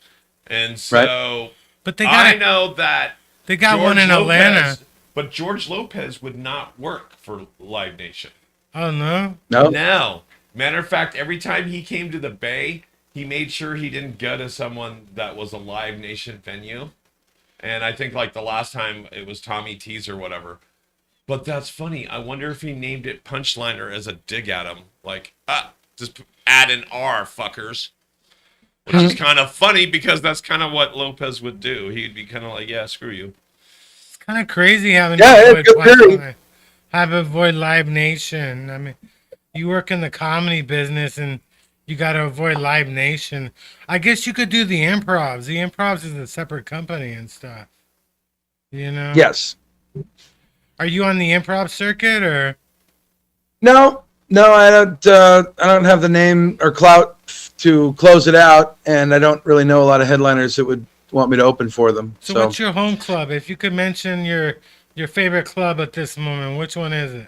And so But they I got know that they got George one in Atlanta. Lopez, but George Lopez would not work for Live Nation. Oh no. No, No. Matter of fact, every time he came to the Bay, he made sure he didn't go to someone that was a Live Nation venue. And I think like the last time it was Tommy T's or whatever. But that's funny. I wonder if he named it Punchliner as a dig at him. Like, just add an R, fuckers. Which is kind of funny because that's kind of what Lopez would do. He'd be kind of like, yeah, screw you. It's kind of crazy having Yeah, to it's good theory. avoid Live Nation. I mean, you work in the comedy business and you got to avoid Live Nation. I guess you could do the improvs. The improvs is a separate company and stuff. yes, Are you on the improv circuit or? no. I don't have the name or clout to close it out, and I don't really know a lot of headliners that would want me to open for them. So So what's your home club? If you could mention your favorite club at this moment, which one is it?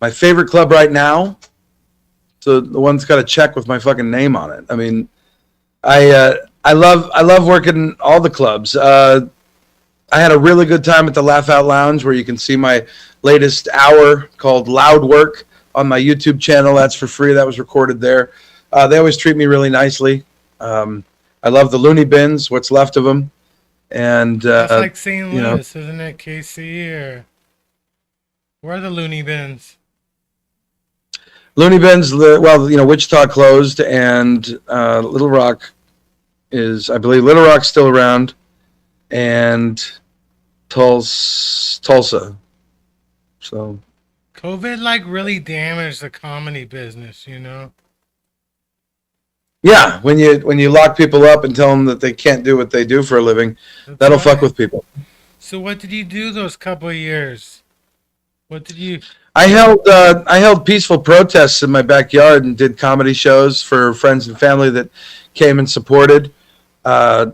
my favorite club right now. So the one's got a check with my fucking name on it. I mean, I love working all the clubs. I had a really good time at the Laugh Out Lounge, where you can see my latest hour called Loud Work on my YouTube channel. That's for free. That was recorded there. They always treat me really nicely. I love the Looney Bins, what's left of them, and It's like St. you know. Louis, isn't it? KC or where are the Looney Bins? Looney Bins. Wichita closed, and Little Rock is, I believe, Little Rock's still around, and Tulsa. So COVID like really damaged the comedy business, you know. yeah, when you lock people up and tell them that they can't do what they do for a living, That's that'll right. fuck with people. So what did you do those couple of years? What did you? I held peaceful protests in my backyard and did comedy shows for friends and family that came and supported. I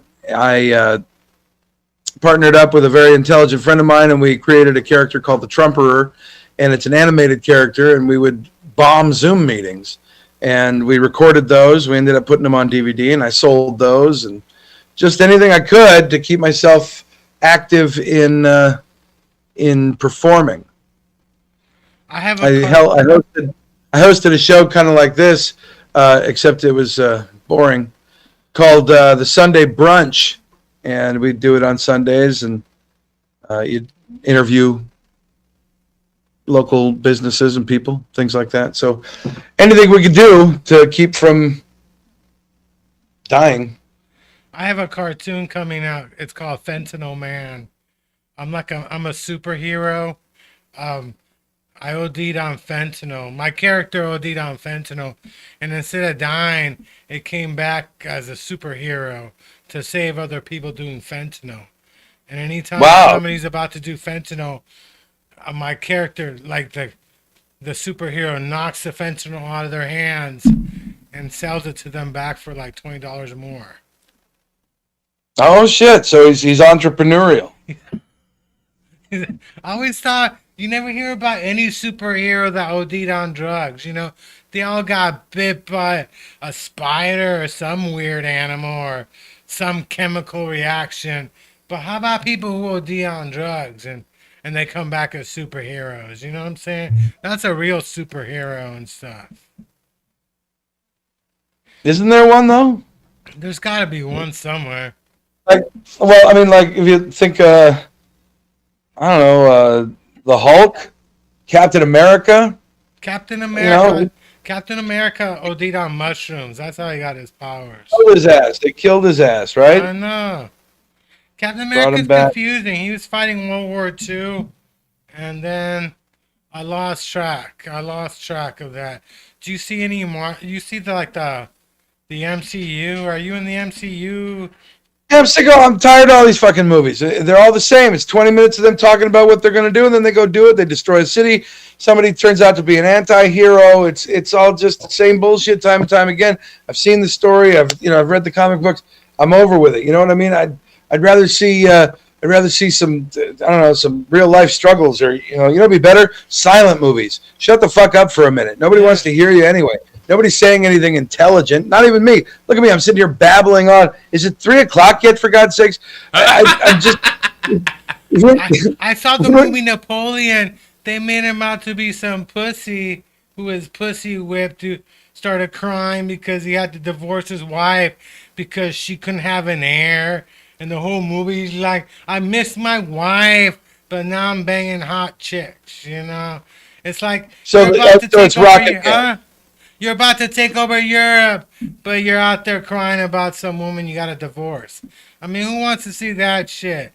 partnered up with a very intelligent friend of mine, and we created a character called the Trumperer, and it's an animated character, and we would bomb Zoom meetings. And we recorded those. We ended up putting them on DVD, and I sold those, and just anything I could to keep myself active in performing. I hosted a show kind of like this, except it was boring, called the Sunday Brunch, and we'd do it on Sundays, and you'd interview local businesses and people, things like that. So anything we could do to keep from dying. I have a cartoon coming out. It's called Fentanyl Man. I'm a superhero. I OD'd on fentanyl. My character OD'd on fentanyl, and instead of dying, it came back as a superhero to save other people doing fentanyl. And anytime somebody's about to do fentanyl, my character, like the superhero, knocks the fentanyl out of their hands and sells it to them back for like $20 more. Oh shit! So he's entrepreneurial. I always thought you never hear about any superhero that OD'd on drugs. You know, they all got bit by a spider or some weird animal or some chemical reaction. But how about people who OD on drugs and they come back as superheroes? You know what I'm saying? That's a real superhero and stuff. Isn't there one though? There's got to be one somewhere. Like, well, I mean, like if you think, I don't know, the Hulk, Captain America. Captain America. You know, Captain America OD'd on mushrooms. That's how he got his powers. killed his ass. They killed his ass, right? I know. Captain America's confusing. He was fighting World War II, and then I lost track. Of that. Do you see any more? You see the MCU? Are you in the MCU? Yeah, I'm tired of all these fucking movies. They're all the same. It's 20 minutes of them talking about what they're going to do, and then they go do it. They destroy a city. Somebody turns out to be an anti-hero. It's all just the same bullshit time and time again. I've seen the story. I've read the comic books. I'm over with it. You know what I mean? I'd rather see some some real life struggles, or it'd be better, silent movies. Shut the fuck up for a minute. Nobody wants to hear you anyway. Nobody's saying anything intelligent. Not even me. Look at me. I'm sitting here babbling on. Is it 3:00 yet? For God's sakes! I'm just. I saw the movie Napoleon. They made him out to be some pussy who was pussy whipped, who started crying because he had to divorce his wife because she couldn't have an heir. And the whole movie, he's like, I miss my wife, but now I'm banging hot chicks. It's like you're about to take over Europe, but you're out there crying about some woman you got a divorce. I mean, who wants to see that shit?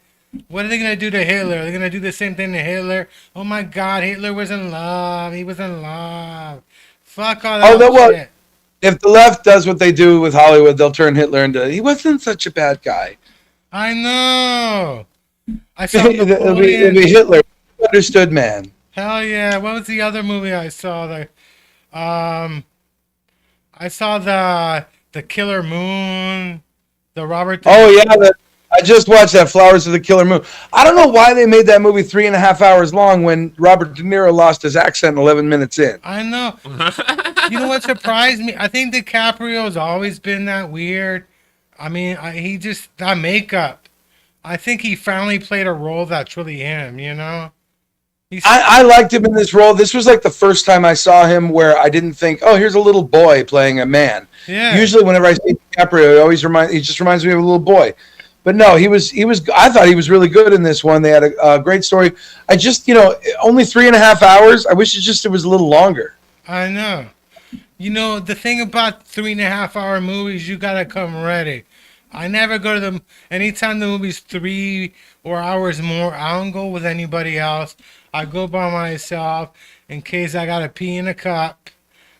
What are they going to do to Hitler? Are they going to do the same thing to Hitler? Oh my God, Hitler was in love. He was in love. Fuck all that shit. If the left does what they do with Hollywood, they'll turn Hitler into, he wasn't such a bad guy. I know. I saw it'll be Hitler. Understood man. Hell yeah. What was the other movie I saw? I saw the Killer Moon, the Robert. Oh yeah, I just watched that Flowers of the Killer Moon. I don't know why they made that movie 3.5 hours long when Robert De Niro lost his accent 11 minutes in. I know. You know what surprised me? I think DiCaprio's always been that weird. I mean, that makeup. I think he finally played a role that's really him, I liked him in this role. This was like the first time I saw him where I didn't think, oh, here's a little boy playing a man. Yeah. Usually whenever I see DiCaprio, he just reminds me of a little boy. But no, I thought he was really good in this one. They had a great story. I just, only 3.5 hours. I wish it was a little longer. I know. The thing about 3.5 hour movies, you gotta come ready. I never go to them. Anytime the movie's 3 or hours more, I don't go with anybody else. I go by myself in case I gotta pee in a cup,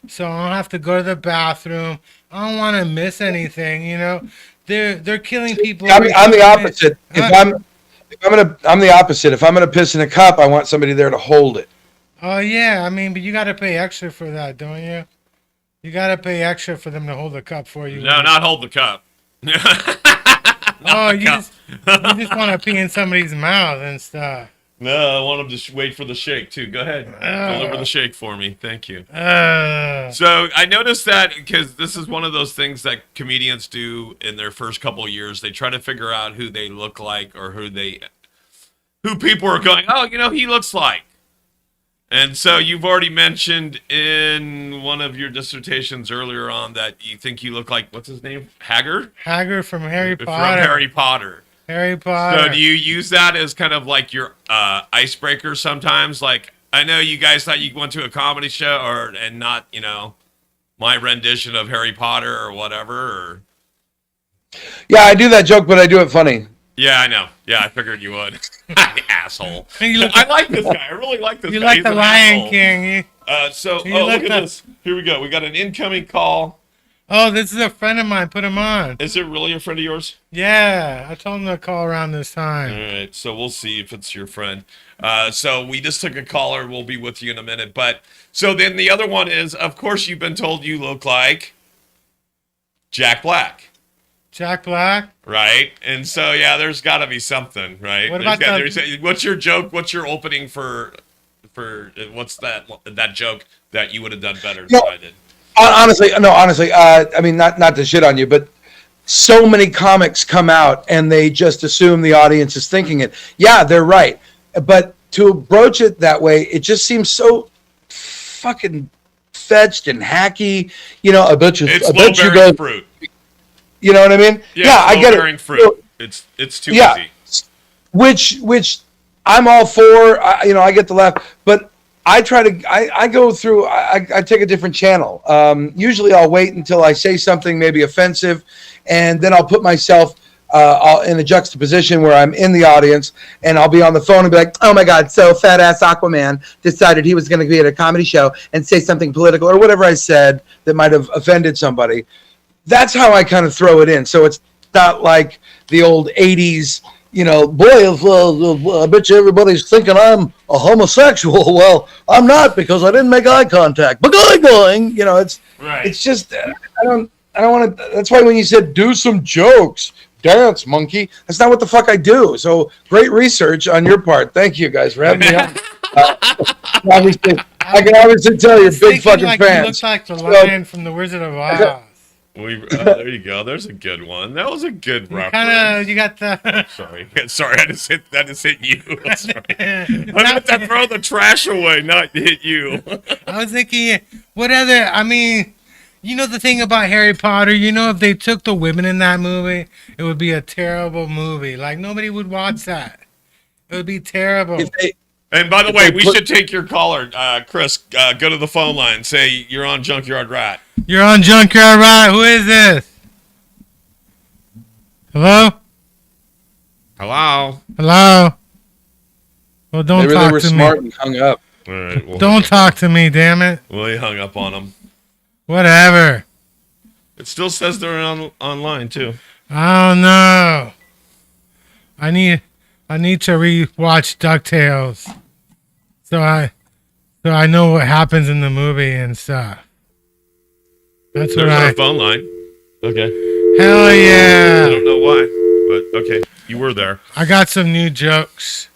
so I don't have to go to the bathroom. I don't want to miss anything. They're killing people. I'm the opposite. I'm the opposite. If I'm gonna piss in a cup, I want somebody there to hold it. Oh yeah, I mean, but you gotta pay extra for that, don't you? You gotta pay extra for them to hold the cup for you. No, not hold the cup. Oh, you just want to pee in somebody's mouth and stuff. No, I want him to wait for the shake too. Go ahead, deliver the shake for me. Thank you. So I noticed that because this is one of those things that comedians do in their first couple of years. They try to figure out who they look like or who people are going, oh, he looks like. And so you've already mentioned in one of your dissertations earlier on that you think you look like, what's his name? Hagrid? Hagrid from Harry Potter. From Harry Potter. Harry Potter. So do you use that as kind of like your icebreaker sometimes? Like, I know you guys thought you went to a comedy show and not, my rendition of Harry Potter or whatever. Or... Yeah, I do that joke, but I do it funny. Yeah, I know. Yeah, I figured you would. Asshole. I like this guy. I really like this guy. You like He's the an Lion asshole. King. Look at this. Here we go. We got an incoming call. Oh, this is a friend of mine. Put him on. Is it really a friend of yours? Yeah, I told him to call around this time. All right, so we'll see if it's your friend. So we just took a caller. We'll be with you in a minute. But so then the other one is, of course, you've been told you look like Jack Black. Jack Black? Right? And so, yeah, there's got to be something, right? What about what's your joke? What's your opening for what's that joke that you would have done better than I did? Honestly, I mean, not to shit on you, but so many comics come out and they just assume the audience is thinking it. Yeah, they're right. But to broach it that way, it just seems so fucking fetched and hacky. I bet you low-bearing fruit. You know what I mean? Yeah, I get it. Fruit. It's too easy. Which I'm all for. I get the laugh, but I try to. I go through. I take a different channel. Usually, I'll wait until I say something maybe offensive, and then I'll put myself in a juxtaposition where I'm in the audience, and I'll be on the phone and be like, "Oh my God, so fat ass Aquaman decided he was going to be at a comedy show and say something political or whatever I said that might have offended somebody." That's how I kind of throw it in. So it's not like the old 80s, boy, I bet you everybody's thinking I'm a homosexual. Well, I'm not because I didn't make eye contact. But going, it's right. It's just, I don't want to, that's why when you said do some jokes, dance, monkey, that's not what the fuck I do. So great research on your part. Thank you guys for having me on. Obviously, I can obviously tell you're big fucking fans. He looks like the lion from the Wizard of Oz. There you go. There's a good one. That was a good reference. You got the. Sorry. I just hit you. Sorry. I meant to throw the trash away, not hit you. I was thinking, what other? I mean, the thing about Harry Potter. If they took the women in that movie, it would be a terrible movie. Like nobody would watch that. It would be terrible. And by the way, we should take your caller, Chris. Go to the phone line. Say you're on JunkYard Rat. You're on JunkYard Rat. Who is this? Hello? Hello? Well, don't Maybe talk they were to smart me. and hung up. All right. Don't talk to me, damn it. Well, he hung up on him. Whatever. It still says they're online too. I don't know. I need to re-watch DuckTales, so I know what happens in the movie and stuff. That's There's what our phone line. Okay. Hell yeah! I don't know why, but okay, you were there. I got some new jokes.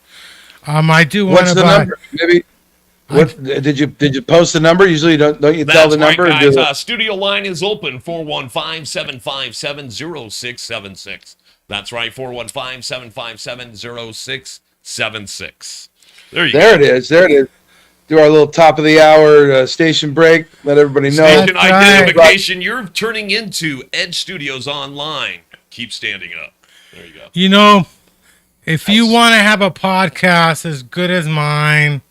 I do want What's to the buy. number? Maybe. What did you post the number? Usually, don't you tell the number? That's right, guys. Studio line is open 415-757-0676. That's right, 415-757-0676. There it is. There it is. Do our little top of the hour station break. Let everybody know. Station identification. You're turning into Edge Studios Online. Keep standing up. There you go. If you want to have a podcast as good as mine,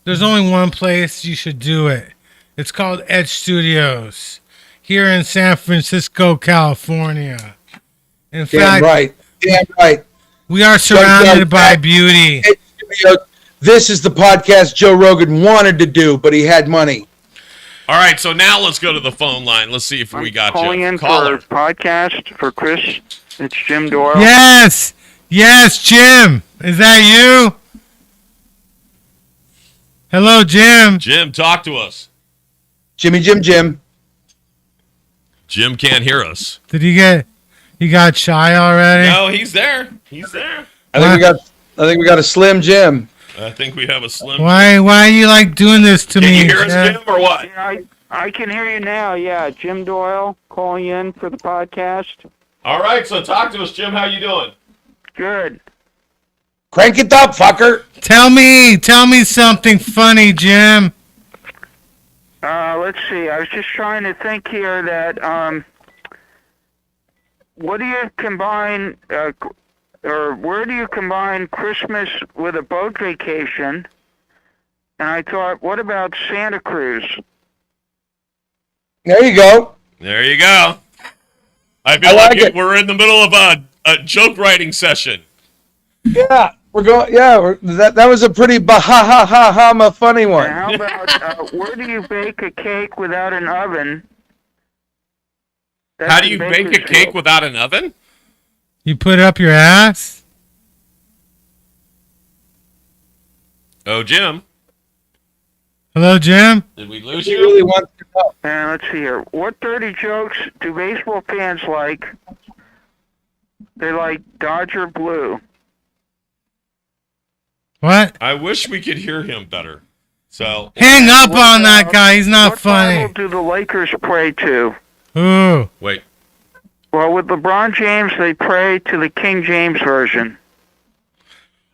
there's only one place you should do it. It's called Edge Studios here in San Francisco, California. In fact, Damn right. We are surrounded by beauty. This is the podcast Joe Rogan wanted to do, but he had money. All right, so now let's go to the phone line. Let's see if we got you. Calling in for a podcast for Chris. It's Jim Doyle. Yes, Jim. Is that you? Hello, Jim. Jim, talk to us. Jim. Jim can't hear us. Did you get He got shy already. No, he's there. He's there. I think we got a Slim Jim. I think we have a slim. Why are you like doing this to Can me? you hear us, Jim? Jim, or what? Yeah, I can hear you now. Yeah, Jim Doyle calling in for the podcast. All right, so talk to us, Jim. How you doing? Good. Crank it up, fucker. Tell me something funny, Jim. Let's see. I was just trying to think here that what do you combine, or where do you combine Christmas with a boat vacation? And I thought, what about Santa Cruz? There you go. There you go. I feel like like it. we're in the middle of a joke writing session. Yeah, we're going. Yeah, that was a pretty ha funny And one. how about where do you bake a cake without an oven? That's How do in you bake a cake Bakersfield. without an oven? You put it up your ass? Oh, Jim. Hello, Jim? Did we lose She you? really wants to know. And let's see here. What dirty jokes do baseball fans like? They like Dodger Blue. What? I wish we could hear him better. So, Hang up What on that about- guy. He's not what funny. Bible do the Lakers pray to? Ooh. wait. Well, with LeBron James, they pray to the King James Version.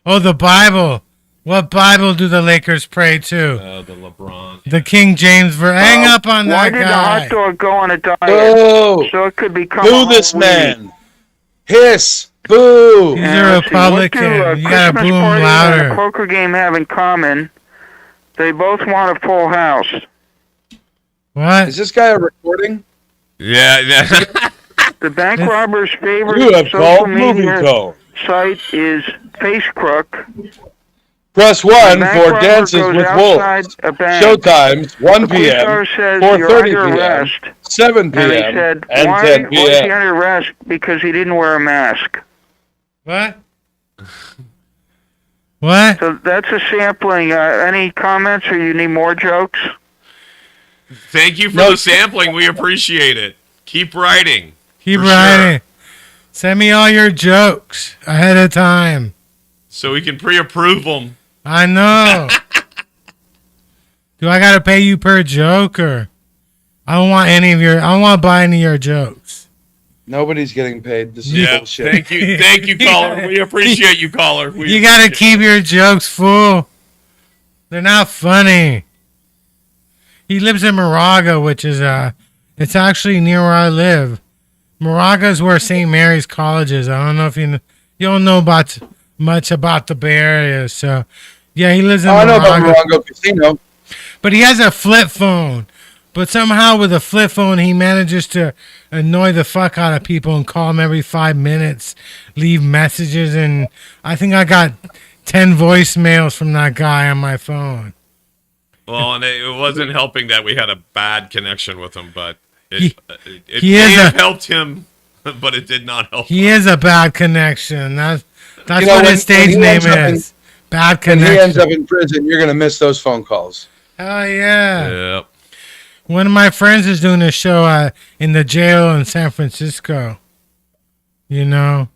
Oh, the Bible. What Bible do the Lakers pray to? The LeBron. The King James version. Hang up on Why that did the guy. hot dog go on a diet? Boo! So it could become Boo a this whole man. Hiss. Boo. He's And a let's see, Republican. What do, You gotta Christmas boom party louder. and a poker game have in common? They both want a full house. What? Is this guy a recording? Yeah. The bank robber's favorite You have social called movie media code. site is FaceCrook. Press The 1 bank for robber Dances goes with outside Wolves. a bank. Showtimes 1 The police p.m., officer says 4:30 you're under p.m., arrest. 7 And they p.m., said, and why 10 was he p.m. under arrest? Because he didn't wear a mask. What? What? So that's a sampling. Any comments or you need more jokes? Thank you for No. the sampling. We appreciate it. Keep writing. Keep For writing. Send me all your jokes ahead of time. So we can pre-approve them. I know. Do I gotta pay you per joke or? I don't want any of your. I don't want to buy any of your jokes. Nobody's getting paid. This is Yeah. bullshit. Thank you, caller. We appreciate you, caller. You gotta keep your jokes full. They're not funny. He lives in Moraga, which is it's actually near where I live. Moraga is where St. Mary's College is. I don't know if you don't know about much about the Bay Area, so yeah, he lives in I know about Moraga. Morongo Casino. But he has a flip phone. But somehow with a flip phone, he manages to annoy the fuck out of people and call them every 5 minutes, leave messages, and I think I got 10 voicemails from that guy on my phone. Well, and it wasn't helping that we had a bad connection with him, but He it is may have a- helped him, but it did not help. He is a bad connection. That's You know, what when- his stage when he name ends up in- is. Bad When he ends connection. up in prison, you're going to miss those phone calls. Hell yeah. Yep. One of my friends is doing a show in the jail in San Francisco. You know?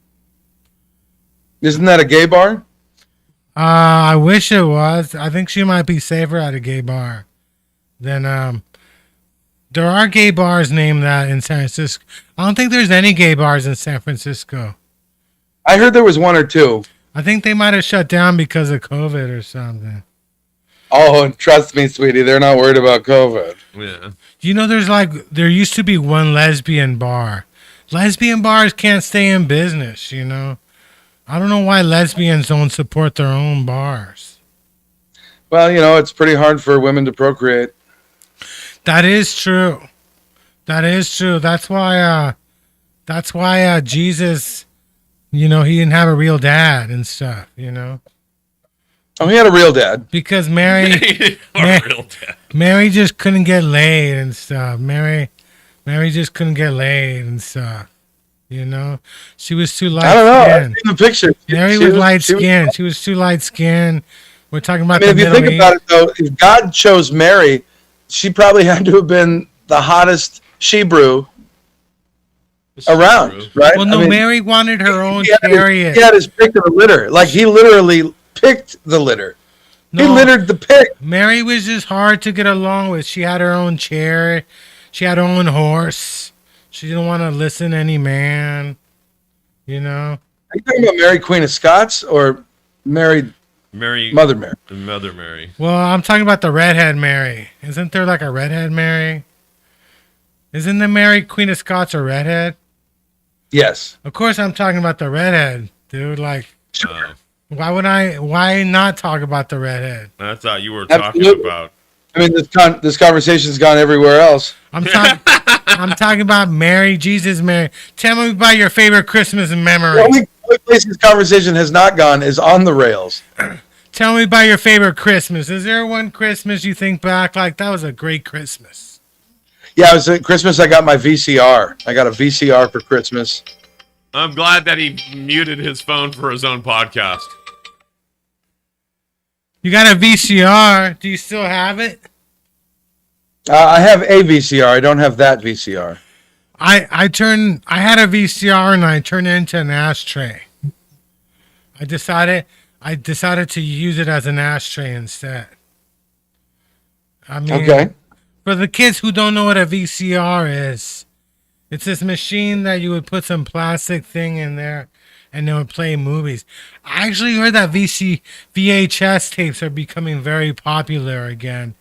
Isn't that a gay bar? I wish it was. I think she might be safer at a gay bar than there are gay bars named that in San Francisco. I don't think there's any gay bars in San Francisco. I heard there was one or two. I think they might have shut down because of COVID or something. Oh, and trust me, sweetie, they're not worried about COVID. Yeah. You know, there used to be one lesbian bar. Lesbian bars can't stay in business, you know. I don't know why lesbians don't support their own bars. Well, you know, it's pretty hard for women to procreate. That is true. That is true. That's why Jesus, you know, he didn't have a real dad and stuff, you know. Oh, he had a real dad. Because Mary Our real dad. Mary just couldn't get laid and stuff. Mary just couldn't get laid and stuff. You know? She was too light I don't know. I've skinned. seen the picture. Mary was light skinned. She was too light skinned. We're talking about I mean, the if you Middle think East. about it, though, if God chose Mary, she probably had to have been the hottest she brew. around, right? Well, no, I mean, Mary wanted her own he had his- chariot. He had his pick of the litter. Like, he literally picked the litter. He No. littered the pig. Mary was just hard to get along with. She had her own chariot. She had her own horse. She didn't want to listen to any man. You know? Are you talking about Mary, Queen of Scots, or Mary, Mary, Mother Mary? Mother Mary. Well, I'm talking about the redhead Mary. Isn't there like a redhead Mary? Isn't the Mary Queen of Scots a redhead? Yes. Of course I'm talking about the redhead, dude. Like, Oh, why not talk about the redhead? I thought you were talking Absolutely. about. I mean, this conversation's gone everywhere else. I'm talking about Mary, Jesus Mary. Tell me about your favorite Christmas memory. The only place this conversation has not gone is on the rails. Tell me about your favorite Christmas. Is there one Christmas you think back like that was a great Christmas? Yeah, it was at Christmas. I got my VCR. I got a VCR for Christmas. I'm glad that he muted his phone for his own podcast. You got a VCR. Do you still have it? I have a VCR. I don't have that VCR. I had a VCR and I turned it into an ashtray. I decided to use it as an ashtray instead. I mean, Okay. for the kids who don't know what a VCR is, it's this machine that you would put some plastic thing in there and it would play movies. I actually heard that VHS tapes are becoming very popular again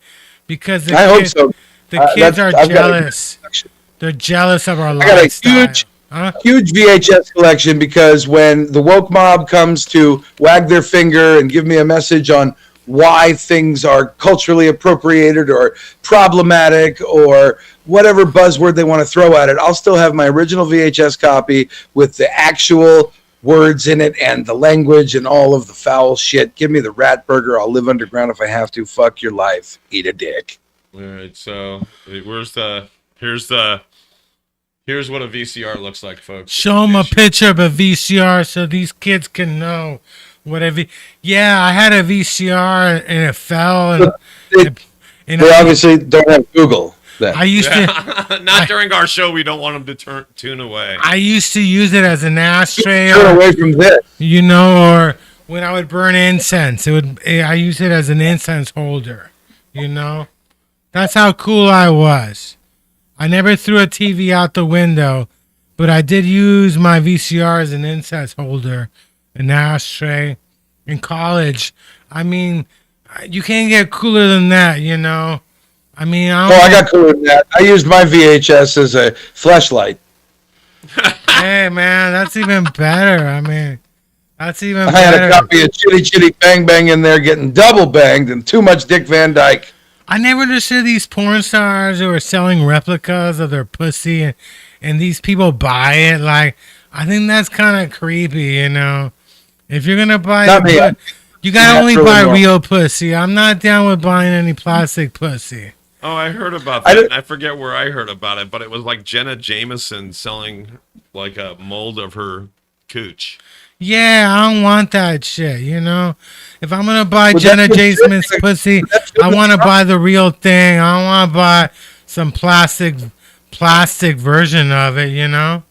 because I hope so. the kids are I've got a jealous. collection. They're jealous of our I got a lifestyle. Huh? huge VHS collection because when the woke mob comes to wag their finger and give me a message on why things are culturally appropriated or problematic or whatever buzzword they want to throw at it, I'll still have my original VHS copy with the actual words in it and the language and all of the foul shit. Give me the rat burger. I'll live underground if I have to. Fuck your life. Eat a dick. All right, so here's what a VCR looks like, folks. Show them a picture of a VCR so these kids can know what Yeah, I had a VCR and it fell and We obviously don't have Google then. I used to Not during our show. We don't want them to tune away. I used to use it as an ashtray, Turn or, away from this. you know, or when I would burn incense. I used it as an incense holder. You know, that's how cool I was. I never threw a TV out the window, but I did use my VCR as an incense holder, an ashtray. In college, I mean, you can't get cooler than that, you know. I mean, Oh, I got cooler than that. I used my VHS as a flashlight. Hey, man, that's even better. I mean, that's even I had better. a copy of Chitty Chitty Bang Bang in there getting double banged and too much Dick Van Dyke. I never understood these porn stars who are selling replicas of their pussy and these people buy it. Like, I think that's kind of creepy, you know. If you're going to buy Not me. you got to only Naturally buy normal. real pussy. I'm not down with buying any plastic pussy. Oh, I heard about I that. don't- I forget where I heard about it, but it was like Jenna Jameson selling like a mold of her cooch. Yeah, I don't want that shit, you know. If I'm going to buy Well, Jenna that's what Jason's shit- pussy, that's I what want to the- buy the real thing. I don't want to buy some plastic version of it, you know.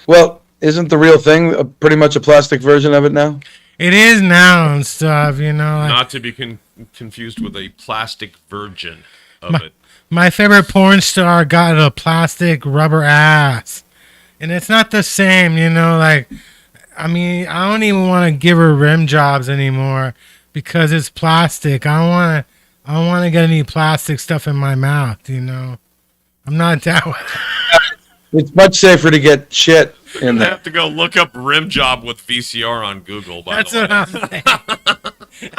Well, isn't the real thing pretty much a plastic version of it now? It is now and stuff, you know. Like, Not to be confused with a plastic virgin of it. my favorite porn star got a plastic rubber ass. And it's not the same, you know, like, I mean, I don't even want to give her rim jobs anymore because it's plastic. I don't want to get any plastic stuff in my mouth, you know. I'm not down with it. It's much safer to get shit in I there. have to go look up rim job with VCR on Google. By That's the way, what I'm saying.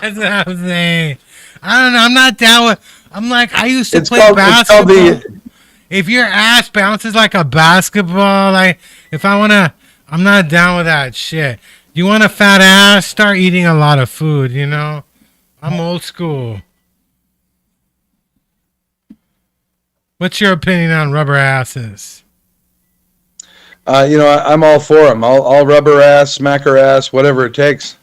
That's what I'm saying. I don't know. I'm not down with. I'm like, I used to It's play called basketball. the. If your ass bounces like a basketball, like if I wanna, I'm not down with that shit. You want a fat ass? Start eating a lot of food. You know, I'm old school. What's your opinion on rubber asses? You know, I'm all for them. I'll rubber ass, smacker ass, whatever it takes.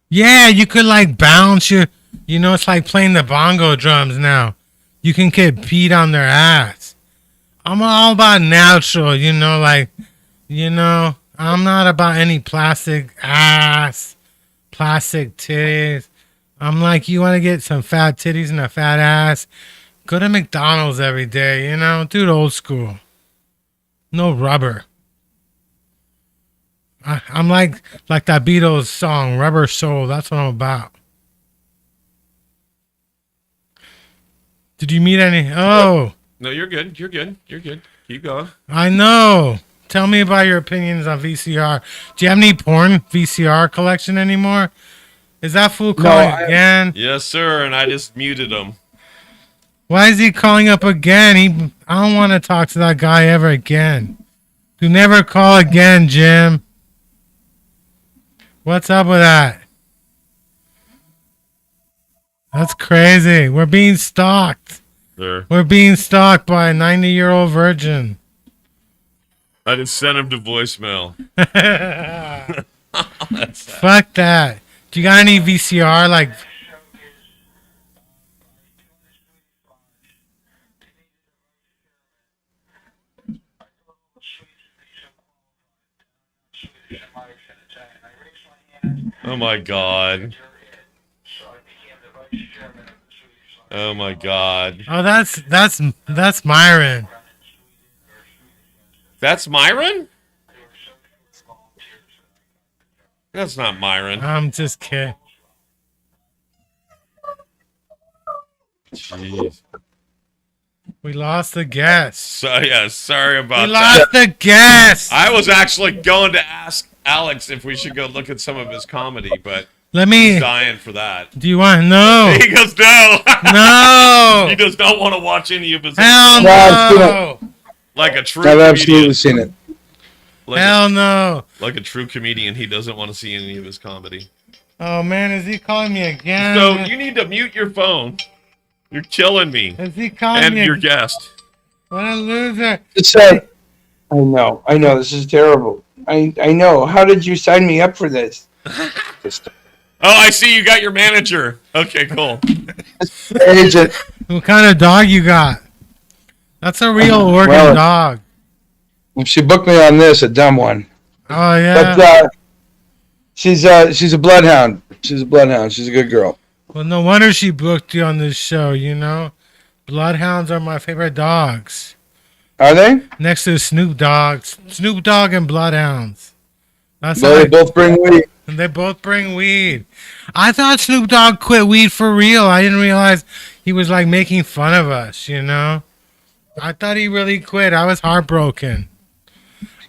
Yeah, you could like bounce your. You know, it's like playing the bongo drums now. You can get beat on their ass. I'm all about natural, like, I'm not about any plastic ass, plastic titties. I'm like, you want to get some fat titties and a fat ass? Go to McDonald's every day, do it old school. No rubber. I'm like that Beatles song, Rubber Soul. That's what I'm about. Did you meet any? Oh, No, you're good. You're good. You're good. Keep going. I know. Tell me about your opinions on VCR. Do you have any porn VCR collection anymore? Is that fool calling again? Yes, sir. And I just muted him. Why is he calling up again? I don't want to talk to that guy ever again. Do never call again, Jim. What's up with that? That's crazy. We're being stalked. There. We're being stalked by a 90-year-old virgin. I just sent him to voicemail. Fuck that. Do you got any VCR like? Oh my god. Oh my god. Oh, that's Myron. That's Myron? That's not Myron. I'm just kidding. Jeez. We lost the guest. So yeah, sorry about We that. lost the guest. I was actually going to ask Alex if we should go look at some of his comedy, but Let he's me. dying for that. Do you want? No. He goes, no. No. He does not want to watch any of his Hell No, I've no. like a true I've comedian. absolutely seen it. Like Hell no. like a true comedian, he doesn't want to see any of his comedy. Oh man, is he calling me again? So you need to mute your phone. You're killing me. Is he calling And me? your guest. What a loser. Just say, I know, this is terrible. I know. How did you sign me up for this? Oh, I see you got your manager. Okay, cool. Agent. What kind of dog you got? That's a real Oregon well, dog. If she booked me on this, a dumb one. Oh yeah. But she's a bloodhound. She's a bloodhound. She's a good girl. Well, no wonder she booked you on this show. Bloodhounds are my favorite dogs. Are they? Next to Snoop Dogg and bloodhounds. That's Well, how they both bring weed. they both bring weed. I thought Snoop Dogg quit weed for real. I didn't realize he was like making fun of us. I thought he really quit. I was heartbroken.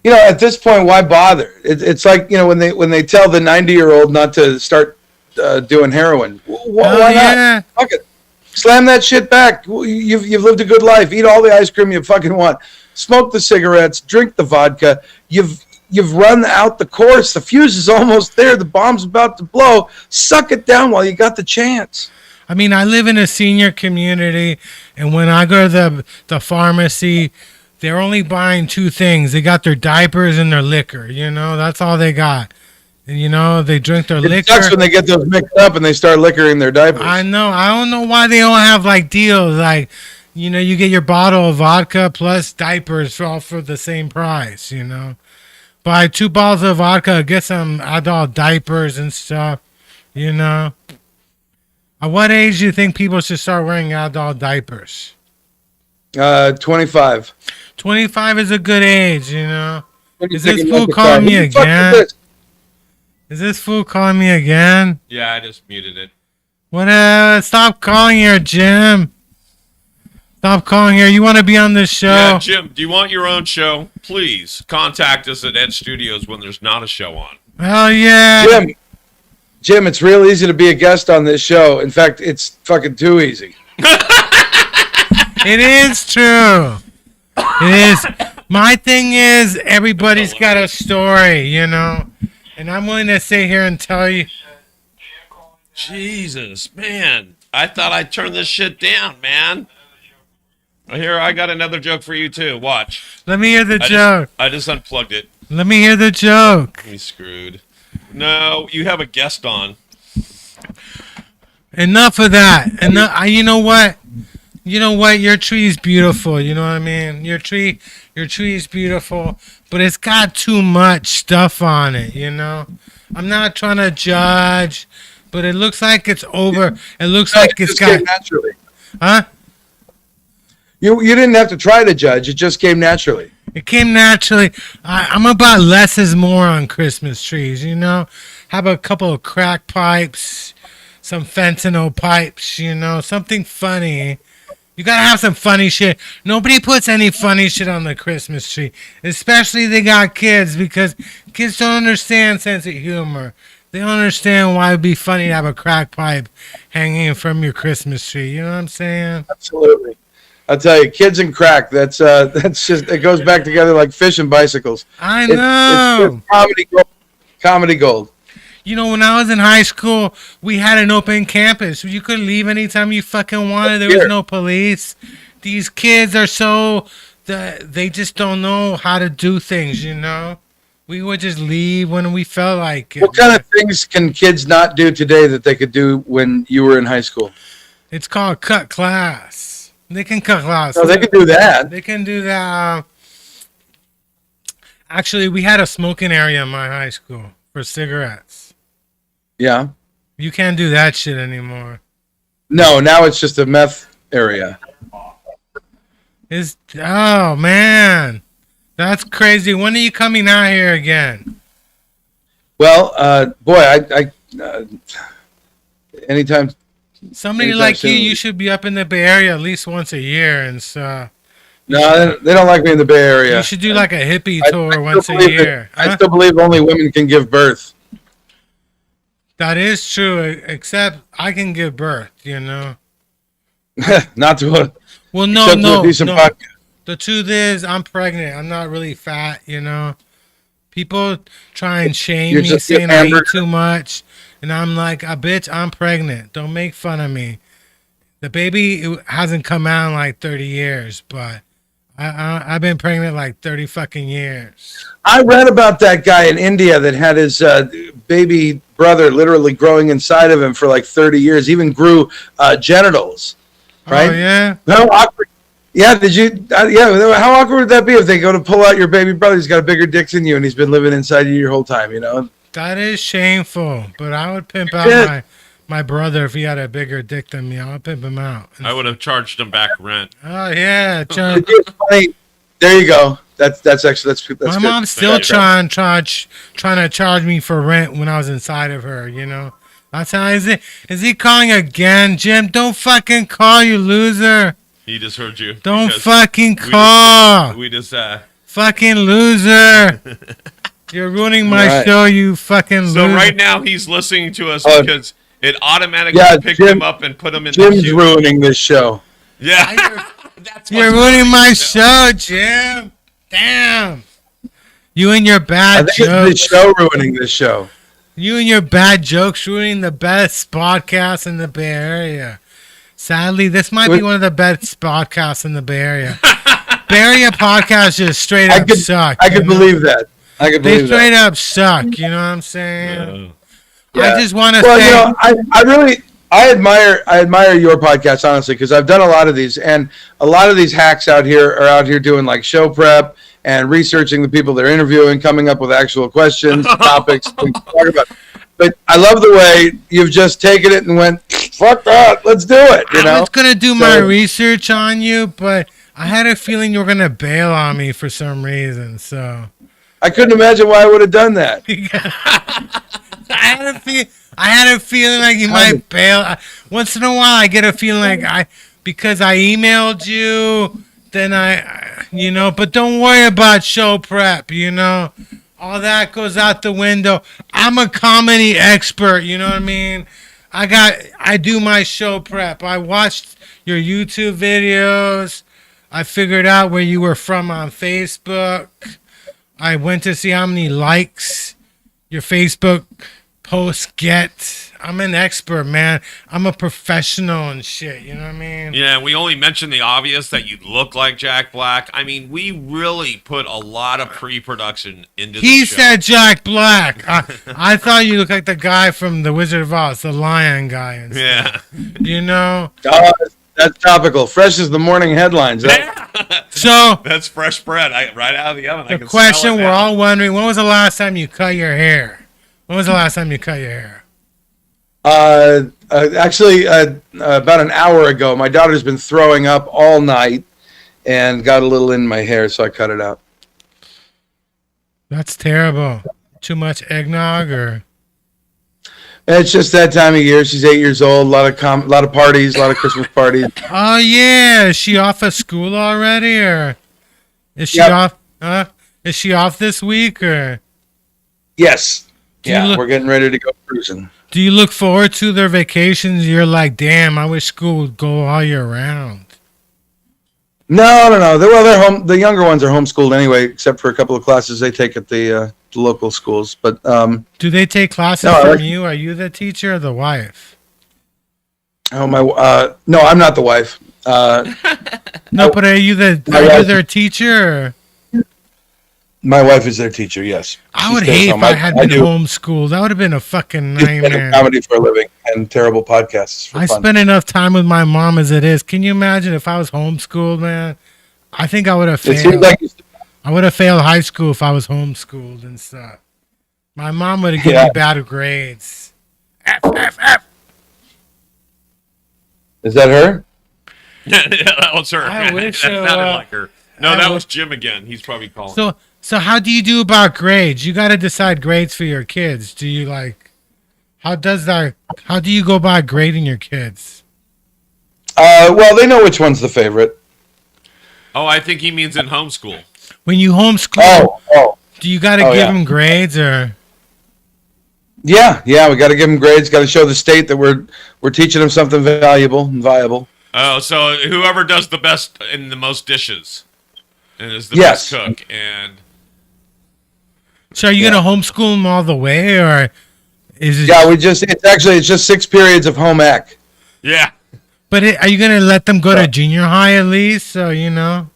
At this point, why bother? It's like when they tell the 90-year-old not to start doing heroin. Why not? Fuck it. Slam that shit back. You've lived a good life. Eat all the ice cream you fucking want. Smoke the cigarettes. Drink the vodka. You've run out the course. The fuse is almost there. The bomb's about to blow. Suck it down while you got the chance. I mean, I live in a senior community, and when I go to the pharmacy, they're only buying two things. They got their diapers and their liquor. That's all they got. They drink their It liquor. sucks when they get those mixed up and they start liquoring their diapers. I know. I don't know why they don't have like deals. Like, you get your bottle of vodka plus diapers all for the same price. Buy 2 bottles of vodka, get some adult diapers and stuff. At what age do you think people should start wearing adult diapers? 25. 25 is a good age. Is this Taking fool like a calling car. me Who the fuck again? is this? Is this fool calling me again? Yeah, I just muted it. What? Stop calling here, Jim. Stop calling here. You want to be on this show? Yeah, Jim, do you want your own show? Please contact us at Ed Studios when there's not a show on. Hell yeah. Jim, it's real easy to be a guest on this show. In fact, it's fucking too easy. It is true. It is. My thing is, everybody's got a story, and I'm willing to sit here and tell you. Jesus, man. I thought I'd turn this shit down, man. Here, I got another joke for you, too. Watch. Let me hear the joke. I just unplugged it. Let me hear the joke. We screwed. No, you have a guest on. Enough of that. You know what? You know what? Your tree is beautiful. You know what I mean? Your tree is beautiful, but it's got too much stuff on it. You know. I'm not trying to judge, but it looks like it's over. It looks like it's just got. came naturally. Huh? You didn't have to try to judge. It just came naturally. It came naturally. I'm about less is more on Christmas trees. You know, have a couple of crack pipes, some fentanyl pipes. You know, something funny. You gotta have some funny shit. Nobody puts any funny shit on the Christmas tree, especially they got kids, because kids don't understand sense of humor. They don't understand why it'd be funny to have a crack pipe hanging from your Christmas tree. You know what I'm saying? Absolutely. I'll tell you, kids and crack. That's just it goes back together like fish and bicycles. I It's know. just comedy gold. Comedy gold. You know, when I was in high school, we had an open campus. You could leave anytime you fucking wanted. There was Here. no police. These kids are so they just don't know how to do things. You know, we would just leave when we felt like it. What kind of things can kids not do today that they could do when you were in high school? It's called cut class. They can cut class. No, they could do that. They can do that. Actually, we had a smoking area in my high school for cigarettes. Yeah. You can't do that shit anymore. No, now it's just a meth area. Oh man, that's crazy. When are you coming out here again? Well, boy, anytime. Somebody Anytime like soon. you should be up in the Bay Area at least once a year, and so No, they don't like me in the Bay Area. you should do like a hippie I tour still once a believe year. I Huh? still believe only women can give birth. That is true, except I can give birth. You know. Not to a, Well, no, except to no, a decent no. podcast. The truth is, I'm pregnant. I'm not really fat, you know. People try and shame You're me, just saying an I eat hamburger. too much, and I'm like, bitch, I'm pregnant. Don't make fun of me. The baby hasn't come out in like 30 years, but I've been pregnant like 30 fucking years. I read about that guy in India that had his baby brother literally growing inside of him for like 30 years. Even grew genitals. Right? Oh yeah. How awkward? Yeah, did you? Yeah, how awkward would that be if they go to pull out your baby brother? He's got a bigger dick than you, and he's been living inside you your whole time. You know. That is shameful, but I would pimp out Yeah. my brother if he had a bigger dick than me. I would pimp him out. I would have charged him back rent. Oh yeah, John. It's funny. There you go. That's actually that's My good. mom's still Thank you. trying to charge me for rent when I was inside of her. You know. That's how is he calling again, Jim? Don't fucking call, you loser. He just heard you. Don't because fucking call. We just Fucking loser. You're ruining my All right. show, you fucking loser. so right now he's listening to us Oh. because it automatically Yeah, picked Jim- him up and put him in the Jim's queue. ruining this show. Yeah. That's You're what's ruining my wrong. show, Jim. Damn. You and your I bad think it's the jokes. show ruining this show. You and your bad jokes ruining the best podcast in the Bay Area. Sadly, this might be one of the best podcasts in the Bay Area. Bay Area podcasts just straight I up could suck. I you could know? believe that. I could They believe straight that. up suck. You know what I'm saying? Yeah. I just want to Well, say. you know, I really I admire your podcast honestly because I've done a lot of these, and a lot of these hacks out here are out here doing like show prep and researching the people they're interviewing, coming up with actual questions, topics, things to talk about. But I love the way you've just taken it and went, fuck that, let's do it. You I know, was gonna do So- my research on you, but I had a feeling you were gonna bail on me for some reason. So I couldn't imagine why I would have done that. I had a feeling like you might bail. Once in a while, I get a feeling like because I emailed you, then you know. But don't worry about show prep. You know, all that goes out the window. I'm a comedy expert. You know what I mean? I do my show prep. I watched your YouTube videos. I figured out where you were from on Facebook. I went to see how many likes your Facebook posts get. I'm an expert, man. I'm a professional and shit. You know what I mean? Yeah, we only mentioned the obvious that you look like Jack Black. I mean, we really put a lot of pre-production into He this show. said Jack Black. I thought you looked like the guy from The Wizard of Oz, the lion guy. And stuff. Yeah. You know? That's topical. Fresh as the morning headlines. So That's fresh bread, right out of the oven. I the can smell question it we're now. all wondering: when was the last time you cut your hair? When was the last time you cut your hair? Actually, about an hour ago, my daughter's been throwing up all night and got a little in my hair, so I cut it out. That's terrible. Too much eggnog, or It's just that time of year. She's 8 years old. A lot of parties, a lot of Christmas parties. oh yeah, is she off of school already, or is she Yep. off? Is she off this week, or Yes. Do you Yeah, look- we're getting ready to go cruising. do you look forward to their vacations? You're like, damn, I wish school would go all year round. No. They're home. The younger ones are homeschooled anyway, except for a couple of classes they take at the local schools. But Do they take classes No, I from like- you? Are you the teacher or the wife? no, I'm not the wife. No, but are you wife- their teacher? Or? My wife is their teacher. Yes. I She would stays hate if home. I had been do homeschooled. That would have been a fucking stand-up nightmare. comedy for a living and terrible podcasts for I fun. spent enough time with my mom as it is. Can you imagine if I was homeschooled, man? I think I would have It seems failed. like I would have failed high school if I was homeschooled and stuff. My mom would have given Yeah. me bad grades. F, F, F. is that her? That was her. I wish, that sounded like her. No, I that wish- was Jim again. He's probably calling. So how do you do about grades? You got to decide grades for your kids. Do you like? How do you go by grading your kids? Well, they know which one's the favorite. Oh, I think he means in homeschool. When you homeschool, Oh. do you got to Oh, give yeah. them grades or? Yeah, we got to give them grades. Got to show the state that we're teaching them something valuable and viable. Oh, so whoever does the best and the most dishes and is the Yes. best cook. And So are you gonna homeschool them all the way, or is it? Yeah, it's just 6 periods of home ec. yeah, But are you gonna let them go to Yeah. junior high at least? So you know,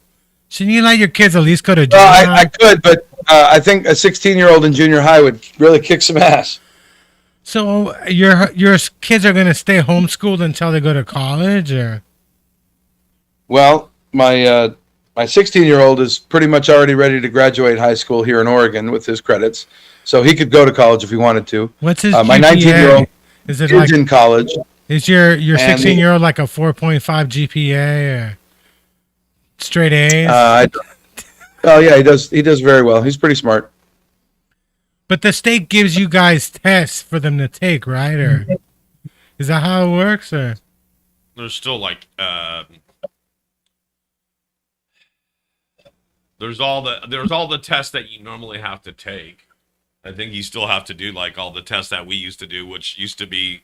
shouldn't you let your kids at least go to junior Well, high? I could, but I think a 16-year-old in junior high would really kick some ass. So your kids are gonna stay homeschooled until they go to college, or? Well, my 16-year-old is pretty much already ready to graduate high school here in Oregon with his credits, so he could go to college if he wanted to. What's his My GPA? 19-year-old Is it is like in college. is your and 16-year-old like a 4.5 GPA or straight A's? Oh yeah, he does very well. He's pretty smart. But the state gives you guys tests for them to take, right? Or is that how it works? Or there's still like there's all the tests that you normally have to take. I think you still have to do like all the tests that we used to do, which used to be.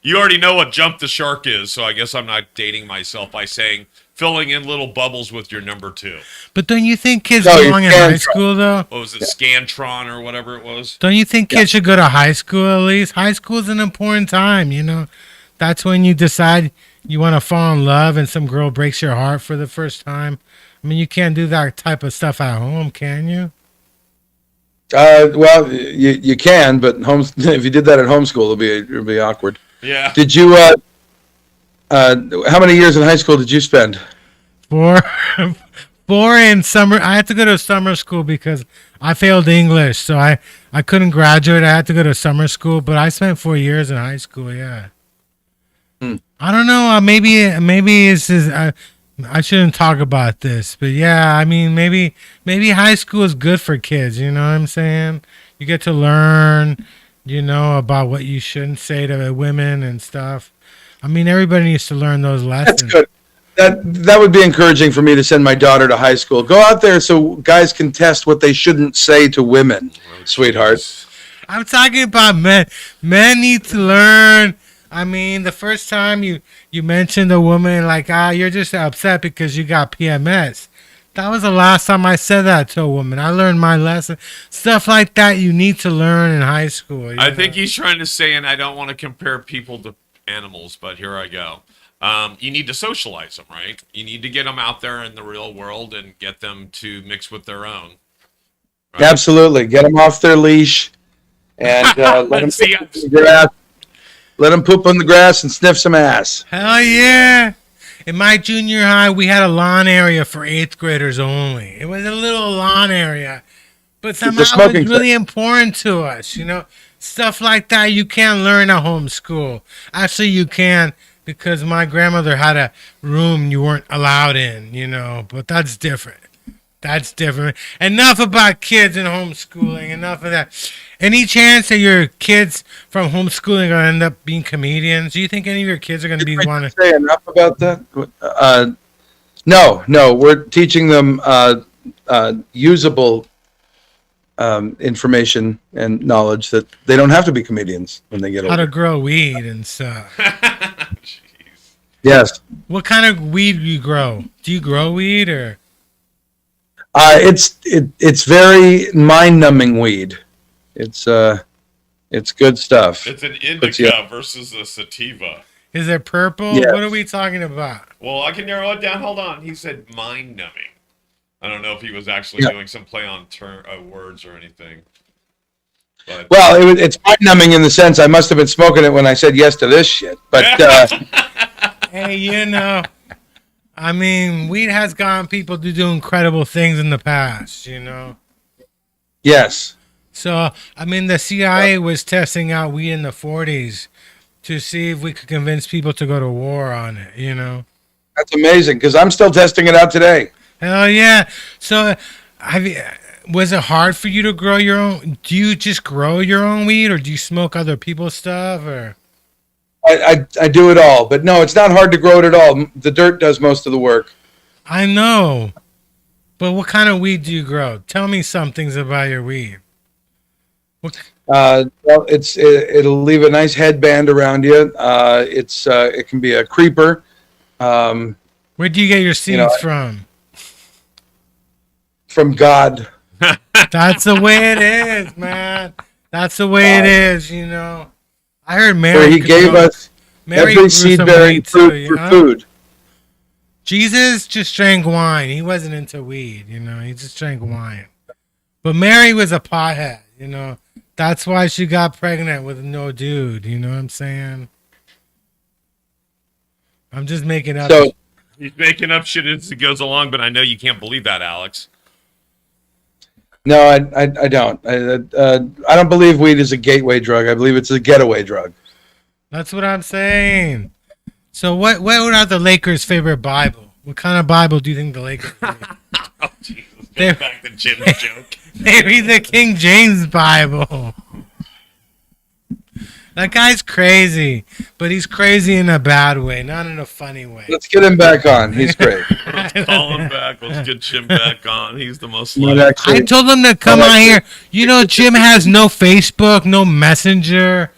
You already know what jump the shark is, so I guess I'm not dating myself by saying filling in little bubbles with your number 2. but don't you think kids No, you belong in can high try. school though? What was it, Scantron or whatever it was? Don't you think kids should go to high school at least? High school is an important time, you know. That's when you decide you want to fall in love and some girl breaks your heart for the first time. I mean, you can't do that type of stuff at home, can you? Well, you can, but if you did that at homeschool, it'll be awkward. Yeah. Did you? How many years in high school did you spend? Four in summer. I had to go to summer school because I failed English, so I couldn't graduate. I had to go to summer school, but I spent 4 years in high school. Yeah. I don't know. Maybe it's just, I shouldn't talk about this, but yeah, I mean, maybe high school is good for kids. You know what I'm saying? You get to learn, you know, about what you shouldn't say to women and stuff. I mean, everybody needs to learn those lessons. That's good. That would be encouraging for me to send my daughter to high school. Go out there so guys can test what they shouldn't say to women, sweetheart. I'm talking about men. Men need to learn. I mean, the first time you mentioned a woman like, you're just upset because you got PMS. That was the last time I said that to a woman. I learned my lesson. Stuff like that you need to learn in high school. I think he's trying to say, and I don't want to compare people to animals, but here I go. You need to socialize them, right? You need to get them out there in the real world and get them to mix with their own. Right? Absolutely. Get them off their leash and let them See, grass. Let them poop on the grass and sniff some ass. Hell yeah. In my junior high, we had a lawn area for 8th graders only. It was a little lawn area, but somehow it smoking was really important to us, you know. Stuff like that you can't learn at home school. Actually, you can, because my grandmother had a room you weren't allowed in, you know, but that's different. That's different. Enough about kids and homeschooling. Enough of that. Any chance that your kids from homeschooling are going to end up being comedians? Do you think any of your kids are going to be wanting? Say enough about that? No. We're teaching them usable information and knowledge that they don't have to be comedians when they get How to older. grow weed and stuff. Jeez. Yes. What kind of weed do you grow? Do you grow weed or? It's very mind-numbing weed. It's good stuff. It's an But indica versus a sativa. Is it purple? Yes. What are we talking about? Well, I can narrow it down. Hold on. He said mind numbing. I don't know if he was actually doing some play on words or anything. But Well, it's mind-numbing in the sense I must have been smoking it when I said yes to this shit. But Hey, you know, I mean, weed has gotten people to do incredible things in the past, you know. yes. So, I mean, the CIA was testing out weed in the 40s to see if we could convince people to go to war on it, you know. That's amazing because I'm still testing it out today. Hell yeah. So, was it hard for you to grow your own? Do you just grow your own weed or do you smoke other people's stuff or? I do it all, but no, it's not hard to grow it at all. The dirt does most of the work. I know. But what kind of weed do you grow? Tell me some things about your weed. Well, it'll leave a nice headband around you. It can be a creeper. Where do you get your seeds from? From God. That's the way it is, man. That's the way it is, you know. I heard Mary. Where he gave us Mary every grew seed some bearing weed fruit too, you for know? food. Jesus just drank wine. He wasn't into weed, you know. He just drank wine. But Mary was a pothead, you know. That's why she got pregnant with no dude. You know what I'm saying? I'm just making up. So he's making up shit as he goes along, but I know you can't believe that, Alex. no, I don't. I don't believe weed is a gateway drug. I believe it's a getaway drug. That's what I'm saying. So what are the Lakers' favorite Bible? What kind of Bible do you think the Lakers read? Oh, Jesus. They're- Go back to Jim's joke. They read the King James Bible. That guy's crazy, but he's crazy in a bad way, not in a funny way. Let's get him back on. He's great. Let's call him back. Let's get Jim back on. He's the most Not likely. actually. I told him to come I like on here. You know, Jim has no Facebook, no Messenger.